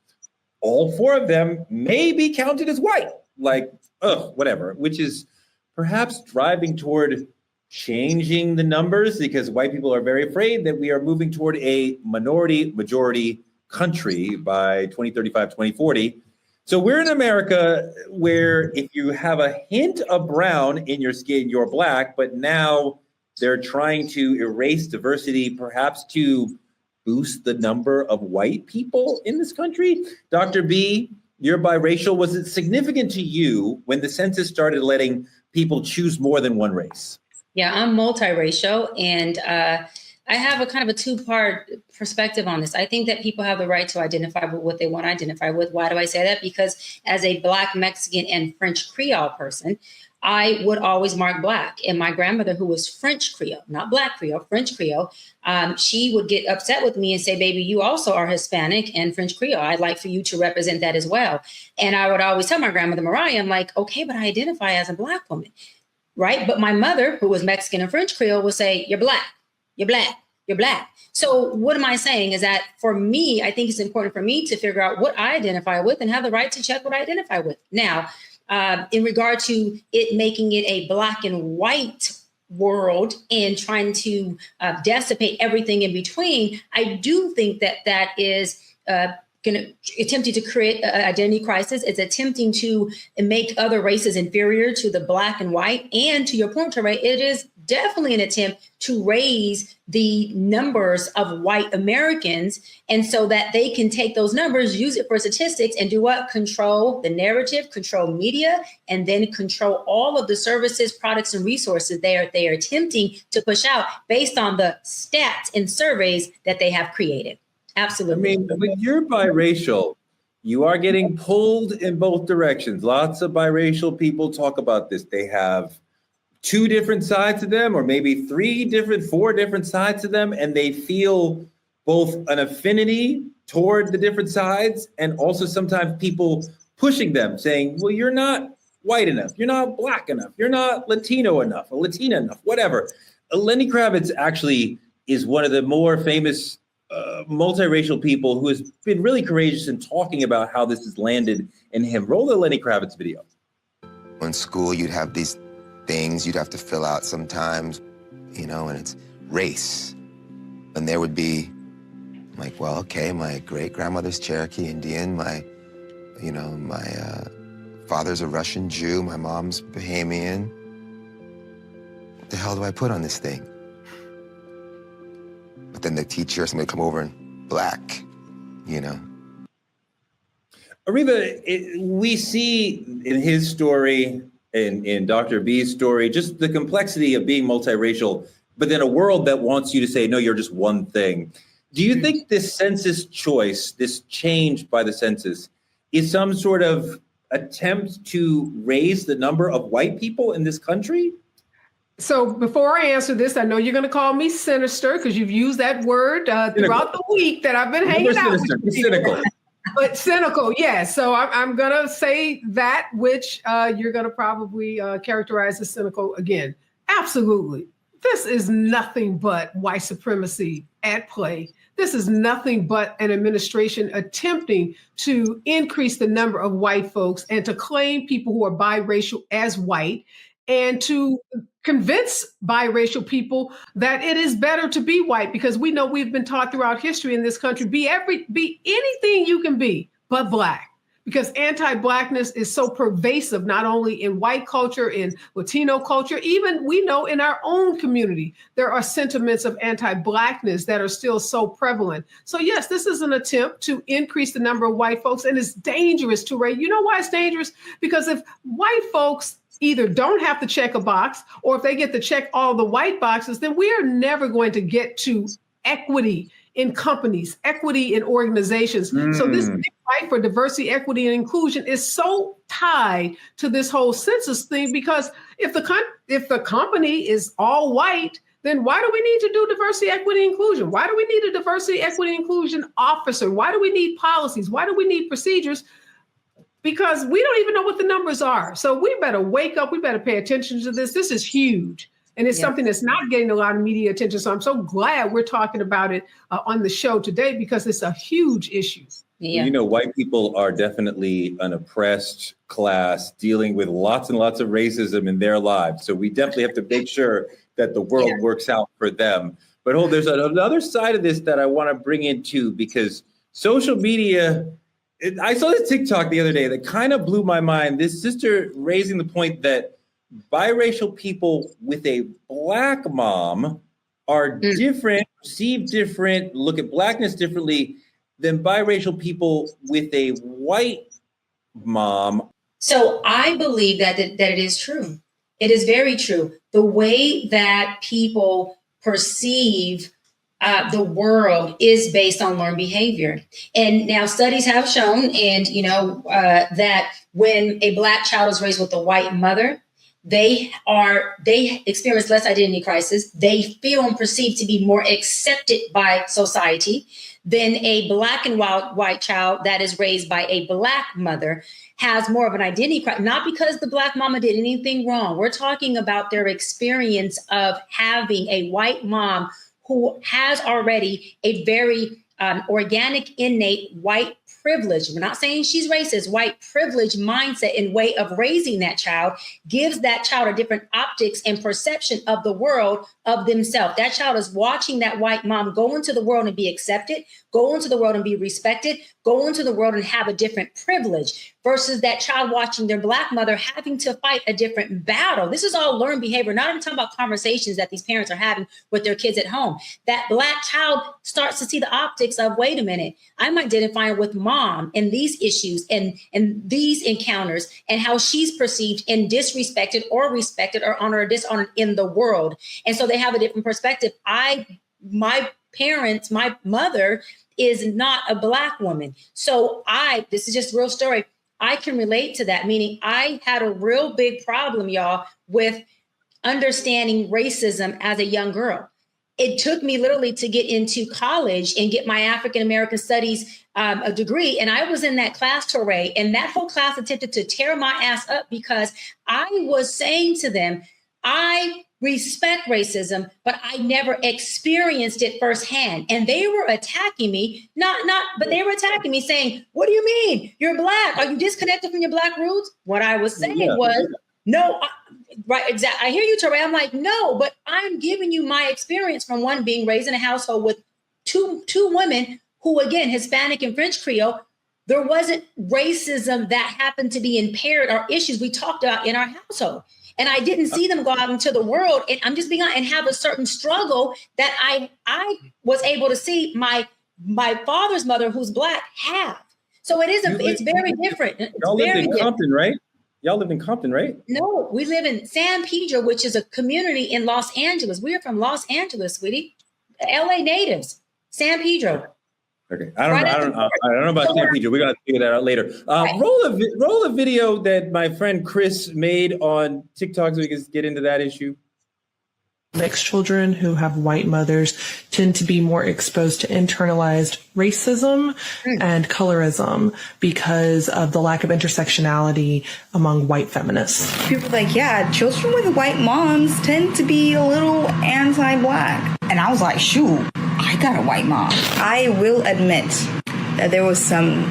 all 4 of them may be counted as white, like, whatever, which is perhaps driving toward changing the numbers, because white people are very afraid that we are moving toward a minority majority country by 2035, 2040. So we're in America where if you have a hint of brown in your skin, you're Black, but now they're trying to erase diversity, perhaps to boost the number of white people in this country. Dr. B, you're biracial. Was it significant to you when the census started letting people choose more than one race? Yeah, I'm multiracial, and I have a kind of a 2-part perspective on this. I think that people have the right to identify with what they want to identify with. Why do I say that? Because as a Black, Mexican, and French Creole person, I would always mark Black. And my grandmother, who was French Creole, not Black Creole, French Creole, she would get upset with me and say, baby, you also are Hispanic and French Creole. I'd like for you to represent that as well. And I would always tell my grandmother, Mariah, I'm like, okay, but I identify as a Black woman. Right. But my mother, who was Mexican and French Creole, would say, you're Black, you're Black, you're Black. So what am I saying is that for me, I think it's important for me to figure out what I identify with and have the right to check what I identify with. Now, in regard to it making it a Black and white world and trying to dissipate everything in between, I do think that that is attempting to create an identity crisis. It's attempting to make other races inferior to the Black and white. And to your point, Teray, it is definitely an attempt to raise the numbers of white Americans. And so that they can take those numbers, use it for statistics, and do what? Control the narrative, control media, and then control all of the services, products, and resources they are attempting to push out based on the stats and surveys that they have created. Absolutely. I mean, when you're biracial, you are getting pulled in both directions. Lots of biracial people talk about this. They have 2 different sides to them, or maybe 4 different sides to them, and they feel both an affinity toward the different sides, and also sometimes people pushing them, saying, well, you're not white enough, you're not Black enough, you're not Latino enough, or Latina enough, whatever. Lenny Kravitz actually is one of the more famous multiracial people who has been really courageous in talking about how this has landed and him. Roll the Lenny Kravitz video. In school, you'd have these things you'd have to fill out sometimes, and it's race. And there would be, like, well, okay, my great-grandmother's Cherokee Indian, my father's a Russian Jew, my mom's Bahamian. What the hell do I put on this thing? But then the teacher, somebody come over and black, Ariva, we see in his story, in Dr. B's story, just the complexity of being multiracial, but then a world that wants you to say, no, you're just one thing. Do you think this census choice, this change by the census, is some sort of attempt to raise the number of white people in this country? So before I answer this, I know you're going to call me sinister because you've used that word throughout the week that I've been hanging out with you. Cynical. But cynical, yes. So I'm going to say that which you're going to probably characterize as cynical again. Absolutely. This is nothing but white supremacy at play. This is nothing but an administration attempting to increase the number of white folks and to claim people who are biracial as white and to convince biracial people that it is better to be white, because we know we've been taught throughout history in this country, be anything you can be but black. Because anti-blackness is so pervasive, not only in white culture, in Latino culture, even we know in our own community, there are sentiments of anti-blackness that are still so prevalent. So yes, this is an attempt to increase the number of white folks, and it's dangerous, Touré. You know why it's dangerous? Because if white folks either don't have to check a box, or if they get to check all the white boxes, then we are never going to get to equity in companies, equity in organizations. So this big fight for diversity, equity, and inclusion is so tied to this whole census thing, because if the company is all white, then why do we need to do diversity, equity, inclusion? Why do we need a diversity, equity, inclusion officer? Why do we need policies? Why do we need procedures? Because we don't even know what the numbers are. So we better wake up. We better pay attention to this. This is huge. And it's something that's not getting a lot of media attention. So I'm so glad we're talking about it on the show today, because it's a huge issue. Yeah. White people are definitely an oppressed class dealing with lots and lots of racism in their lives. So we definitely have to make sure that the world works out for them. But there's another side of this that I want to bring in too, because social media, I saw this TikTok the other day that kind of blew my mind. This sister raising the point that biracial people with a black mom are different, perceived different, look at blackness differently than biracial people with a white mom. So I believe that it is true. It is very true. The way that people perceive the world is based on learned behavior. And now studies have shown, that when a black child is raised with a white mother, they experience less identity crisis. They feel and perceive to be more accepted by society than a black and white child that is raised by a black mother has more of an identity crisis, not because the black mama did anything wrong. We're talking about their experience of having a white mom who has already a very organic, innate white privilege. We're not saying she's racist. White privilege mindset and way of raising that child gives that child a different optics and perception of the world, of themselves. That child is watching that white mom go into the world and be accepted, go into the world and be respected, go into the world and have a different privilege, versus that child watching their black mother having to fight a different battle. This is all learned behavior, not even talking about conversations that these parents are having with their kids at home. That black child starts to see the optics of, wait a minute, I'm identifying with mom and these issues and these encounters and how she's perceived and disrespected or respected or honored or dishonored in the world. And so they have a different perspective. My mother is not a black woman. So this is just a real story. I can relate to that, meaning I had a real big problem, y'all, with understanding racism as a young girl. It took me literally to get into college and get my African American studies a degree. And I was in that class, Touré, and that whole class attempted to tear my ass up because I was saying to them, I respect racism, but I never experienced it firsthand. And they were attacking me, but they were attacking me saying, what do you mean? You're Black. Are you disconnected from your Black roots? What I was saying was, no, right, exactly. I hear you, Teray. I'm like, no, but I'm giving you my experience from one, being raised in a household with two women who, again, Hispanic and French Creole. There wasn't racism that happened to be impaired or issues we talked about in our household. And I didn't see them go out into the world, and I'm just being honest, and have a certain struggle that I was able to see my father's mother, who's Black, have. So it's very different. Y'all lived in Compton, right? Y'all live in Compton, right? No, we live in San Pedro, which is a community in Los Angeles. We are from Los Angeles, sweetie. LA natives, San Pedro. Okay, I don't know about San Pedro. We gotta figure that out later. Roll a video that my friend Chris made on TikTok so we can get into that issue. Mixed children who have white mothers tend to be more exposed to internalized racism and colorism because of the lack of intersectionality among white feminists. People are like, yeah, children with white moms tend to be a little anti-Black. And I was like, shoot, I got a white mom. I will admit that there was some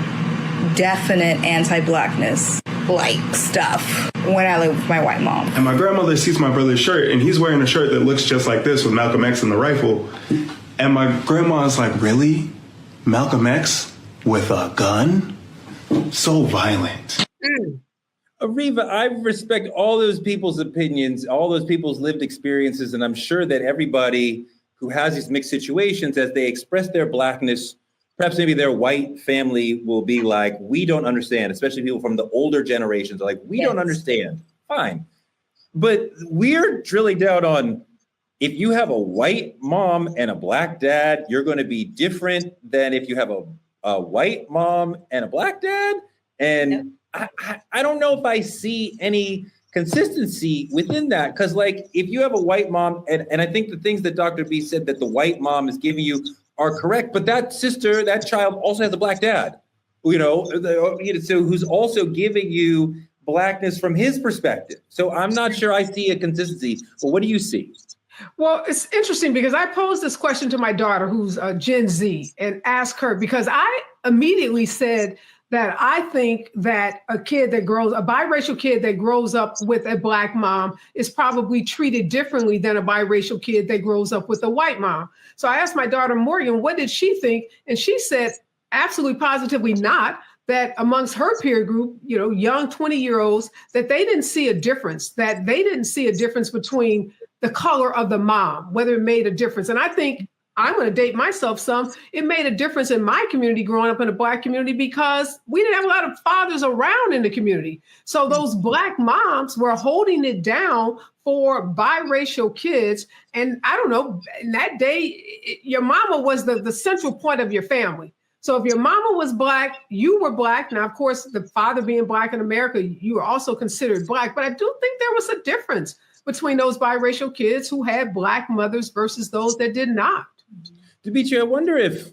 definite anti-Blackness like stuff when I lived with my white mom. And my grandmother sees my brother's shirt, and he's wearing a shirt that looks just like this with Malcolm X and the rifle. And my grandma's like, really? Malcolm X with a gun? So violent. Ariva, I respect all those people's opinions, all those people's lived experiences, and I'm sure that everybody who has these mixed situations, as they express their Blackness, perhaps maybe their white family will be like, we don't understand, especially people from the older generations are like, we don't understand. Fine. But we're drilling down on, if you have a white mom and a Black dad, you're going to be different than if you have a white mom and a Black dad. And I don't know if I see any consistency within that. Because like, if you have a white mom, and I think the things that Dr. B said that the white mom is giving you are correct, but that child also has a Black dad, so who's also giving you Blackness from his perspective. So I'm not sure I see a consistency, but what do you see? Well, it's interesting because I posed this question to my daughter, who's Gen Z, and asked her, because I immediately said that I think that a biracial kid that grows up with a Black mom is probably treated differently than a biracial kid that grows up with a white mom. So I asked my daughter, Morgan, what did she think? And she said, absolutely positively not, that amongst her peer group, young 20-year-olds, that they didn't see a difference, between the color of the mom, whether it made a difference. And I think, I'm going to date myself some, it made a difference in my community growing up in a Black community because we didn't have a lot of fathers around in the community. So those Black moms were holding it down for biracial kids. And I don't know, in that day, your mama was the central point of your family. So if your mama was Black, you were Black. Now, of course, the father being Black in America, you were also considered Black. But I do think there was a difference between those biracial kids who had Black mothers versus those that did not. Dimitri, I wonder if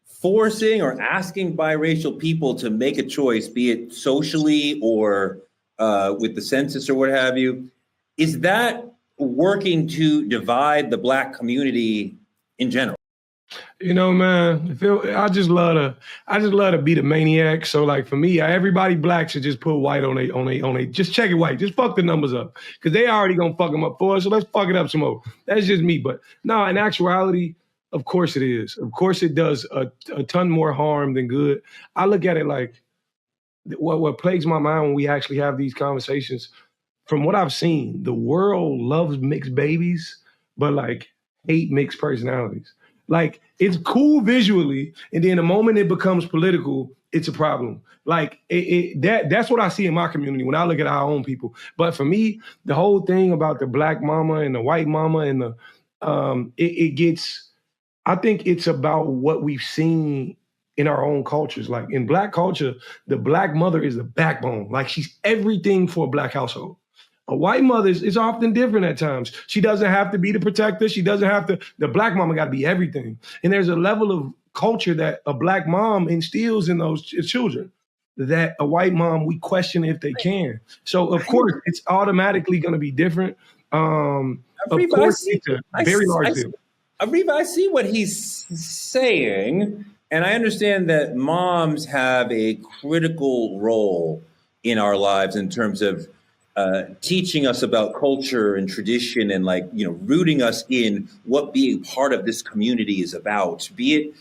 forcing or asking biracial people to make a choice, be it socially or with the census or what have you, is that working to divide the Black community in general? Man, I just love to be the maniac. So like for me, everybody Black should just put white on they, just check it white. Just fuck the numbers up because they already gonna fuck them up for us. So let's fuck it up some more. That's just me. But no, in actuality, of course it is. Of course it does a ton more harm than good. I look at it like what plagues my mind when we actually have these conversations. From what I've seen, the world loves mixed babies, but like hate mixed personalities. Like it's cool visually, and then the moment it becomes political, it's a problem. Like that's what I see in my community when I look at our own people. But for me, the whole thing about the Black mama and the white mama and the I think it's about what we've seen in our own cultures. Like in Black culture, the Black mother is the backbone. Like she's everything for a Black household. A white mother is often different at times. She doesn't have to be the protector. She doesn't have to, the Black mama got to be everything. And there's a level of culture that a Black mom instills in those children that a white mom, we question if they can. So of course, it's automatically going to be different. of Ariva, course, it's a very large deal. Ariva, I see what he's saying, and I understand that moms have a critical role in our lives in terms of teaching us about culture and tradition and rooting us in what being part of this community is about, be it,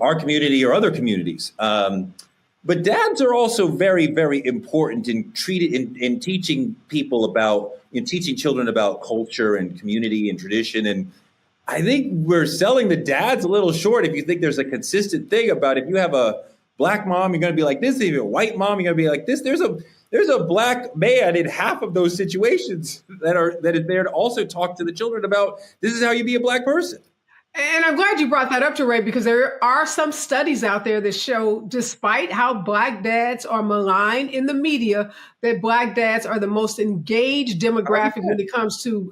our community or other communities. But dads are also very, very important in teaching people about, teaching children about culture and community and tradition. And I think we're selling the dads a little short if you think there's a consistent thing about if you have a Black mom, you're going to be like this. If you have a white mom, you're going to be like this. There's a Black man in half of those situations that is there to also talk to the children about this is how you be a Black person. And I'm glad you brought that up, Teray, because there are some studies out there that show, despite how Black dads are maligned in the media, that Black dads are the most engaged demographic when it comes to,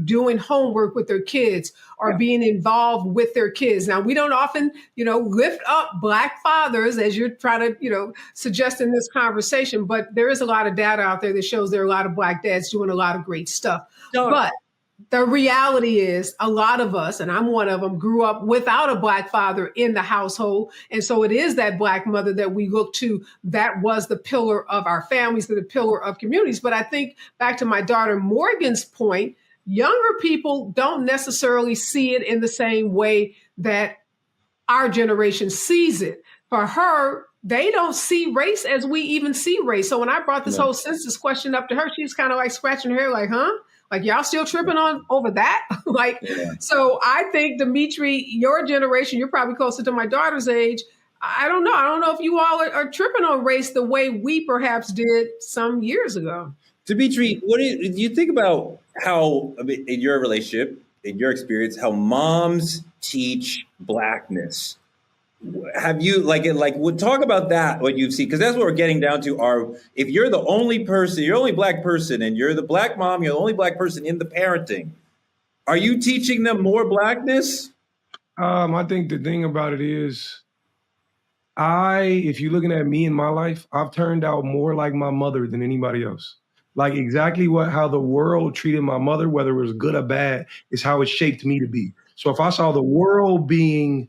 doing homework with their kids or being involved with their kids. Now, we don't often, lift up Black fathers as you're trying to, suggest in this conversation, but there is a lot of data out there that shows there are a lot of Black dads doing a lot of great stuff. But the reality is a lot of us, and I'm one of them, grew up without a Black father in the household. And so it is that Black mother that we look to that was the pillar of our families, the pillar of communities. But I think back to my daughter Morgan's point, younger people don't necessarily see it in the same way that our generation sees it. For her, they don't see race as we even see race. So when I brought this whole census question up to her, she's kind of like scratching her hair like, huh? Like, y'all still tripping on over that? So I think, Dimitri, your generation, you're probably closer to my daughter's age. I don't know. I don't know if you all are tripping on race the way we perhaps did some years ago. Dimitri, what do you think about how, in your relationship, in your experience, how moms teach Blackness? Have you talk about that, what you've seen, because that's what we're getting down to. If you're the only person, you're the only Black person, and you're the Black mom, you're the only Black person in the parenting, are you teaching them more Blackness? I think the thing about it is, if you're looking at me in my life, I've turned out more like my mother than anybody else. Like exactly how the world treated my mother, whether it was good or bad, is how it shaped me to be. So if I saw the world being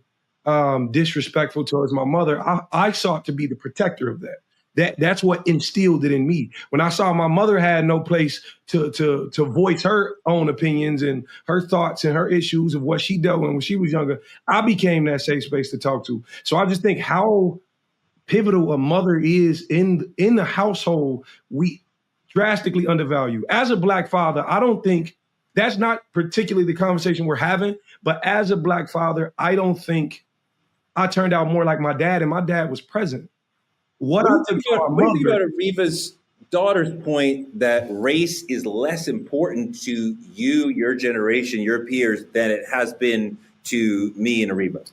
disrespectful towards my mother, I sought to be the protector of that. That's what instilled it in me. When I saw my mother had no place to voice her own opinions and her thoughts and her issues of what she dealt with when she was younger, I became that safe space to talk to. So I just think how pivotal a mother is in the household, we drastically undervalue. As a Black father, I don't think that's not particularly the conversation we're having, but as a Black father, I don't think I turned out more like my dad, and my dad was present. What do you think about Ariva's daughter's point that race is less important to you, your generation, your peers, than it has been to me and Ariva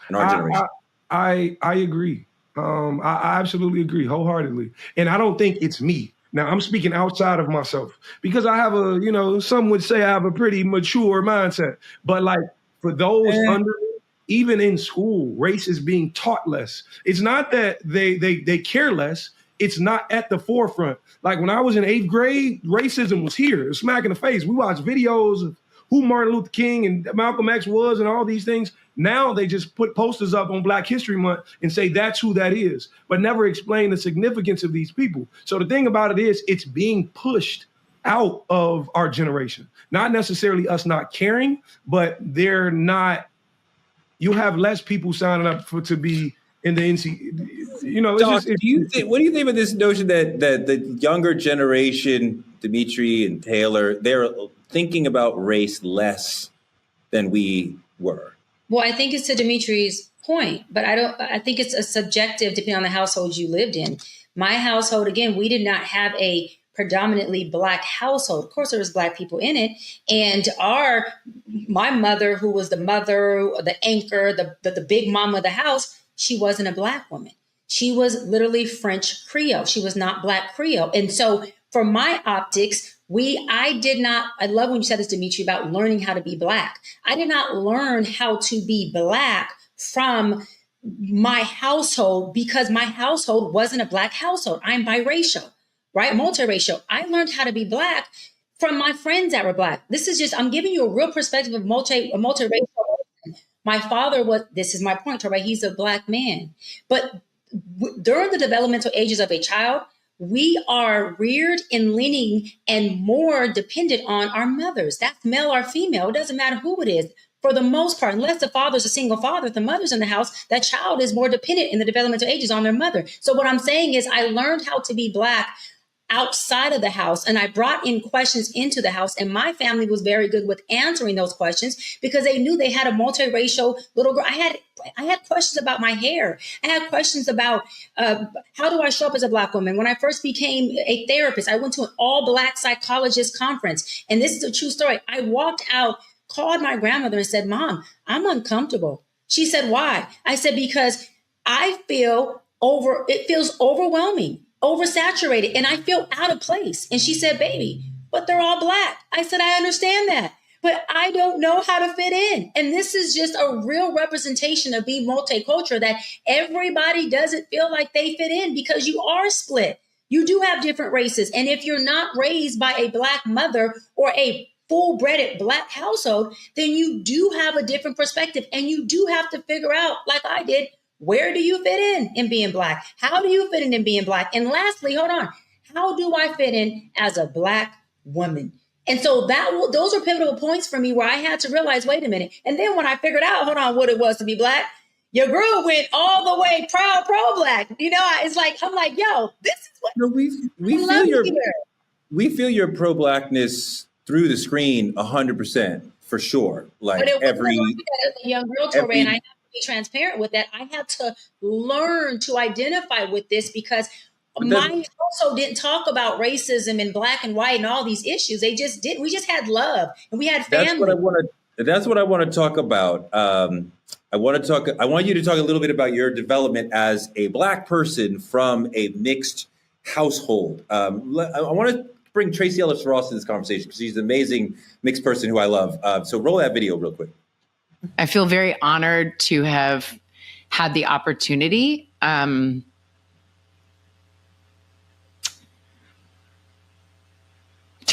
in our generation? I agree. I absolutely agree wholeheartedly. And I don't think it's me. Now, I'm speaking outside of myself because I have some would say I have a pretty mature mindset. But like for those under me, even in school, race is being taught less. It's not that they care less. It's not at the forefront. Like when I was in 8th grade, racism was here. It was smack in the face. We watched videos of who Martin Luther King and Malcolm X was and all these things. Now they just put posters up on Black History Month and say that's who that is, but never explain the significance of these people. So the thing about it is it's being pushed out of our generation. Not necessarily us not caring, but they're not. You have less people signing up to be in the NC. Doc, what do you think of this notion that the younger generation, Dimitri and Taylor, they're thinking about race less than we were? Well, I think it's to Dimitri's point, but I think it's a subjective depending on the household you lived in. My household, again, we did not have a predominantly Black household. Of course, there was Black people in it. And my mother, who was the mother, the anchor, the big mama of the house, she wasn't a Black woman. She was literally French Creole. She was not Black Creole. And so for my optics, I love when you said this, Dimitri, about learning how to be Black. I did not learn how to be Black from my household because my household wasn't a Black household. I'm biracial, right? Multiracial. I learned how to be Black from my friends that were Black. This is just, I'm giving you a real perspective of multiracial. My father was, this is my point, right? He's a Black man. But during the developmental ages of a child, we are reared and leaning and more dependent on our mothers. That's male or female. It doesn't matter who it is. For the most part, unless the father's a single father, if the mother's in the house, that child is more dependent in the developmental ages on their mother. So what I'm saying is I learned how to be Black outside of the house, and I brought in questions into the house, and my family was very good with answering those questions because they knew they had a multiracial little girl. I had questions about my hair. I had questions about how do I show up as a Black woman. When I first became a therapist, I went to an all Black psychologist conference, and this is a true story. I walked out, called my grandmother and said, "Mom, I'm uncomfortable." She said, "Why?" I said, "Because it feels overwhelming, oversaturated, and I feel out of place." And she said, "Baby, but they're all Black." I said, "I understand that, but I don't know how to fit in." And this is just a real representation of being multicultural, that everybody doesn't feel like they fit in because you are split. You do have different races. And if you're not raised by a Black mother or a full-bred Black household, then you do have a different perspective. And you do have to figure out, like I did, where do you fit in being Black? How do you fit in being Black? And lastly, hold on, how do I fit in as a Black woman? And so those are pivotal points for me where I had to realize, wait a minute. And then when I figured out, hold on, what it was to be Black, your girl went all the way proud pro-Black. You know, it's like, I'm like, yo, this is what we feel your pro-Blackness through the screen 100% for sure. Like but it every as a young girl, Torre, and I have to be transparent with that. I had to learn to identify with this because my household didn't talk about racism and Black and white and all these issues. They just didn't. We just had love and we had family. That's what I want to talk about. I want you to talk a little bit about your development as a Black person from a mixed household. I want to bring Tracy Ellis Ross in this conversation because she's an amazing mixed person who I love. So roll that video real quick. I feel very honored to have had the opportunity to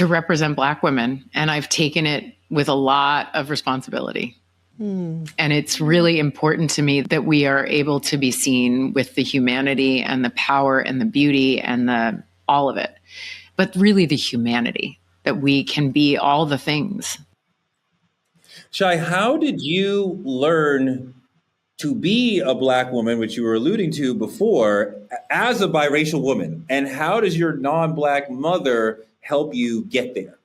represent Black women, and I've taken it with a lot of responsibility. And it's really important to me that we are able to be seen with the humanity and the power and the beauty and all of it, but really the humanity, that we can be all the things. Shai, how did you learn to be a Black woman, which you were alluding to before, as a biracial woman? And how does your non-Black mother help you get there?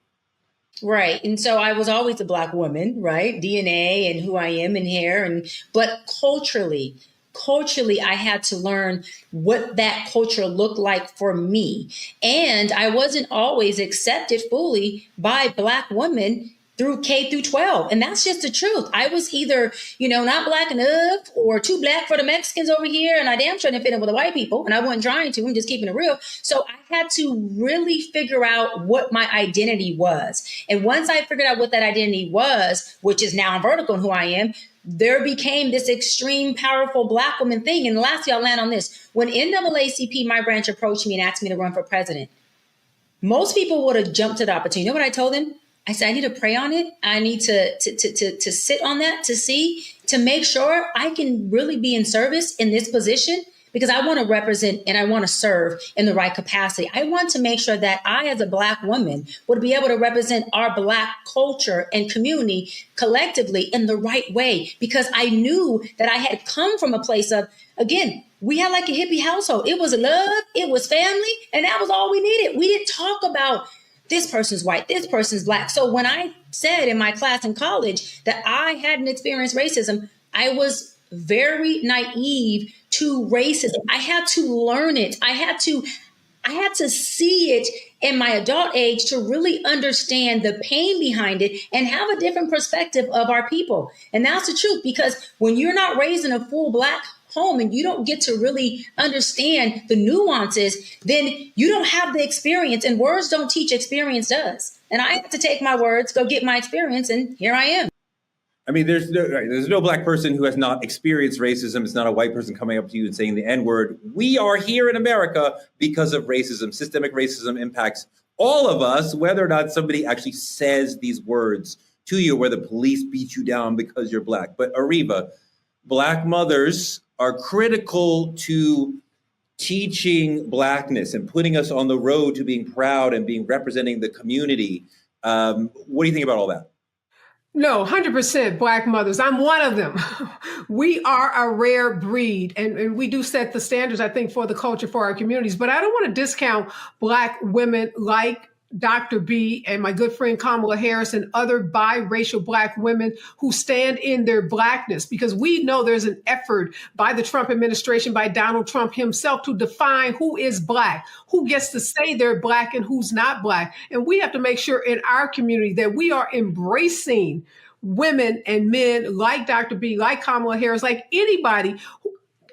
Right. And so I was always a Black woman, right? DNA and who I am and hair. But culturally, I had to learn what that culture looked like for me. And I wasn't always accepted fully by Black women through K through 12. And that's just the truth. I was either, not Black enough or too Black for the Mexicans over here. And I damn sure didn't fit in with the white people. And I wasn't trying to. I'm just keeping it real. So I had to really figure out what my identity was. And once I figured out what that identity was, which is now I'm vertical in who I am, there became this extreme, powerful Black woman thing. And lastly, I'll land on this. When NAACP, my branch, approached me and asked me to run for president, most people would have jumped to the opportunity. You know what I told them? I said, I need to pray on it. I need to sit on that, to make sure I can really be in service in this position, because I want to represent and I want to serve in the right capacity. I want to make sure that I, as a Black woman, would be able to represent our Black culture and community collectively in the right way, because I knew that I had come from a place of, again, we had like a hippie household. It was love, it was family, and that was all we needed. We didn't talk about this person's white, this person's Black. So when I said in my class in college that I hadn't experienced racism, I was very naive to racism. I had to learn it. I had to see it in my adult age to really understand the pain behind it and have a different perspective of our people. And that's the truth, because when you're not raised in a full Black home and you don't get to really understand the nuances, then you don't have the experience, and words don't teach, experience does. And I have to take my words, go get my experience, and here I am. I mean, there's no Black person who has not experienced racism. It's not a white person coming up to you and saying the N-word. We are here in America because of racism. Systemic racism impacts all of us, whether or not somebody actually says these words to you, where the police beat you down because you're Black. But Ariva, Black mothers are critical to teaching Blackness and putting us on the road to being proud and being representing the community. What do you think about all that? No, 100% Black mothers. I'm one of them. We are a rare breed, and we do set the standards, I think, for the culture for our communities. But I don't want to discount Black women like Dr. B and my good friend Kamala Harris and other biracial Black women who stand in their Blackness, because we know there's an effort by the Trump administration, by Donald Trump himself, to define who is Black, who gets to say they're Black and who's not Black. And we have to make sure in our community that we are embracing women and men like Dr. B, like Kamala Harris, like anybody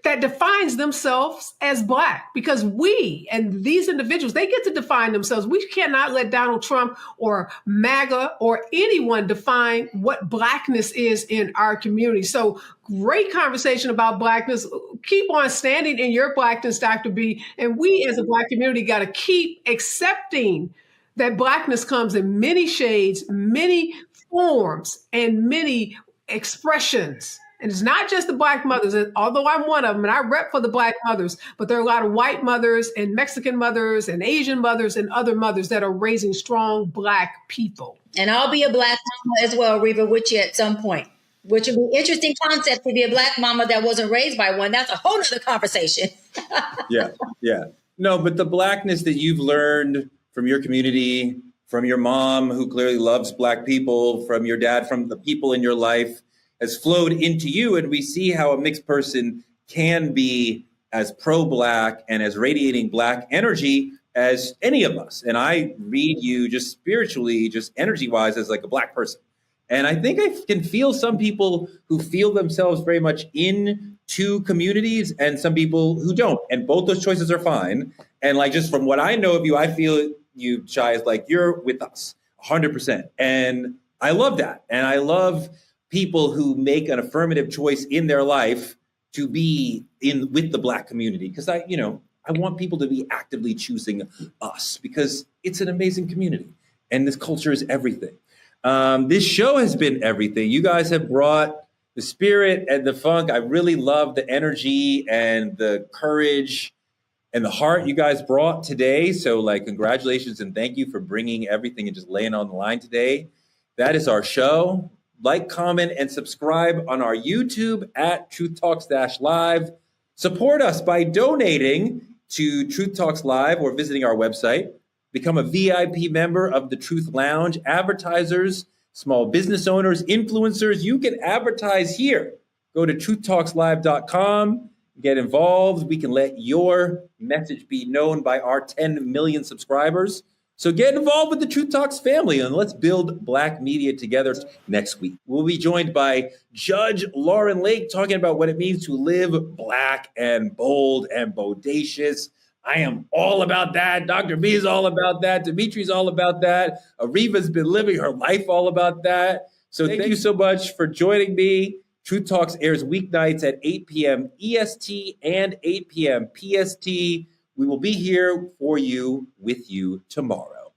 that defines themselves as Black, because we and these individuals, they get to define themselves. We cannot let Donald Trump or MAGA or anyone define what Blackness is in our community. So great conversation about Blackness. Keep on standing in your Blackness, Dr. B. And we as a Black community got to keep accepting that Blackness comes in many shades, many forms, and many expressions. And it's not just the Black mothers, although I'm one of them, and I rep for the Black mothers, but there are a lot of white mothers and Mexican mothers and Asian mothers and other mothers that are raising strong Black people. And I'll be a Black mama as well, Reva, with you at some point, which would be an interesting concept to be a Black mama that wasn't raised by one. That's a whole other conversation. Yeah. No, but the Blackness that you've learned from your community, from your mom, who clearly loves Black people, from your dad, from the people in your life, has flowed into you. And we see how a mixed person can be as pro-Black and as radiating Black energy as any of us. And I read you just spiritually, just energy-wise, as like a Black person. And I think I can feel some people who feel themselves very much into communities and some people who don't. And both those choices are fine. And like, just from what I know of you, I feel you, Shai, is like, you're with us 100%. And I love that. And I love people who make an affirmative choice in their life to be in with the Black community. Because I want people to be actively choosing us, because it's an amazing community and this culture is everything. This show has been everything. You guys have brought the spirit and the funk. I really love the energy and the courage and the heart you guys brought today. So like, congratulations and thank you for bringing everything and just laying on the line today. That is our show. Like, comment, and subscribe on our YouTube at Truth Talks Live. Support us by donating to Truth Talks Live or visiting our website. Become a VIP member of the Truth Lounge. Advertisers, small business owners, influencers, you can advertise here. Go to truthtalkslive.com. Get involved. We can let your message be known by our 10 million subscribers. So get involved with the Truth Talks family and let's build Black media together. Next week, we'll be joined by Judge Lauren Lake talking about what it means to live Black and bold and bodacious. I am all about that. Dr. B is all about that. Dimitri's all about that. Ariva's been living her life all about that. So thank you so much for joining me. Truth Talks airs weeknights at 8 p.m. EST and 8 p.m. PST. We will be here for you, with you tomorrow.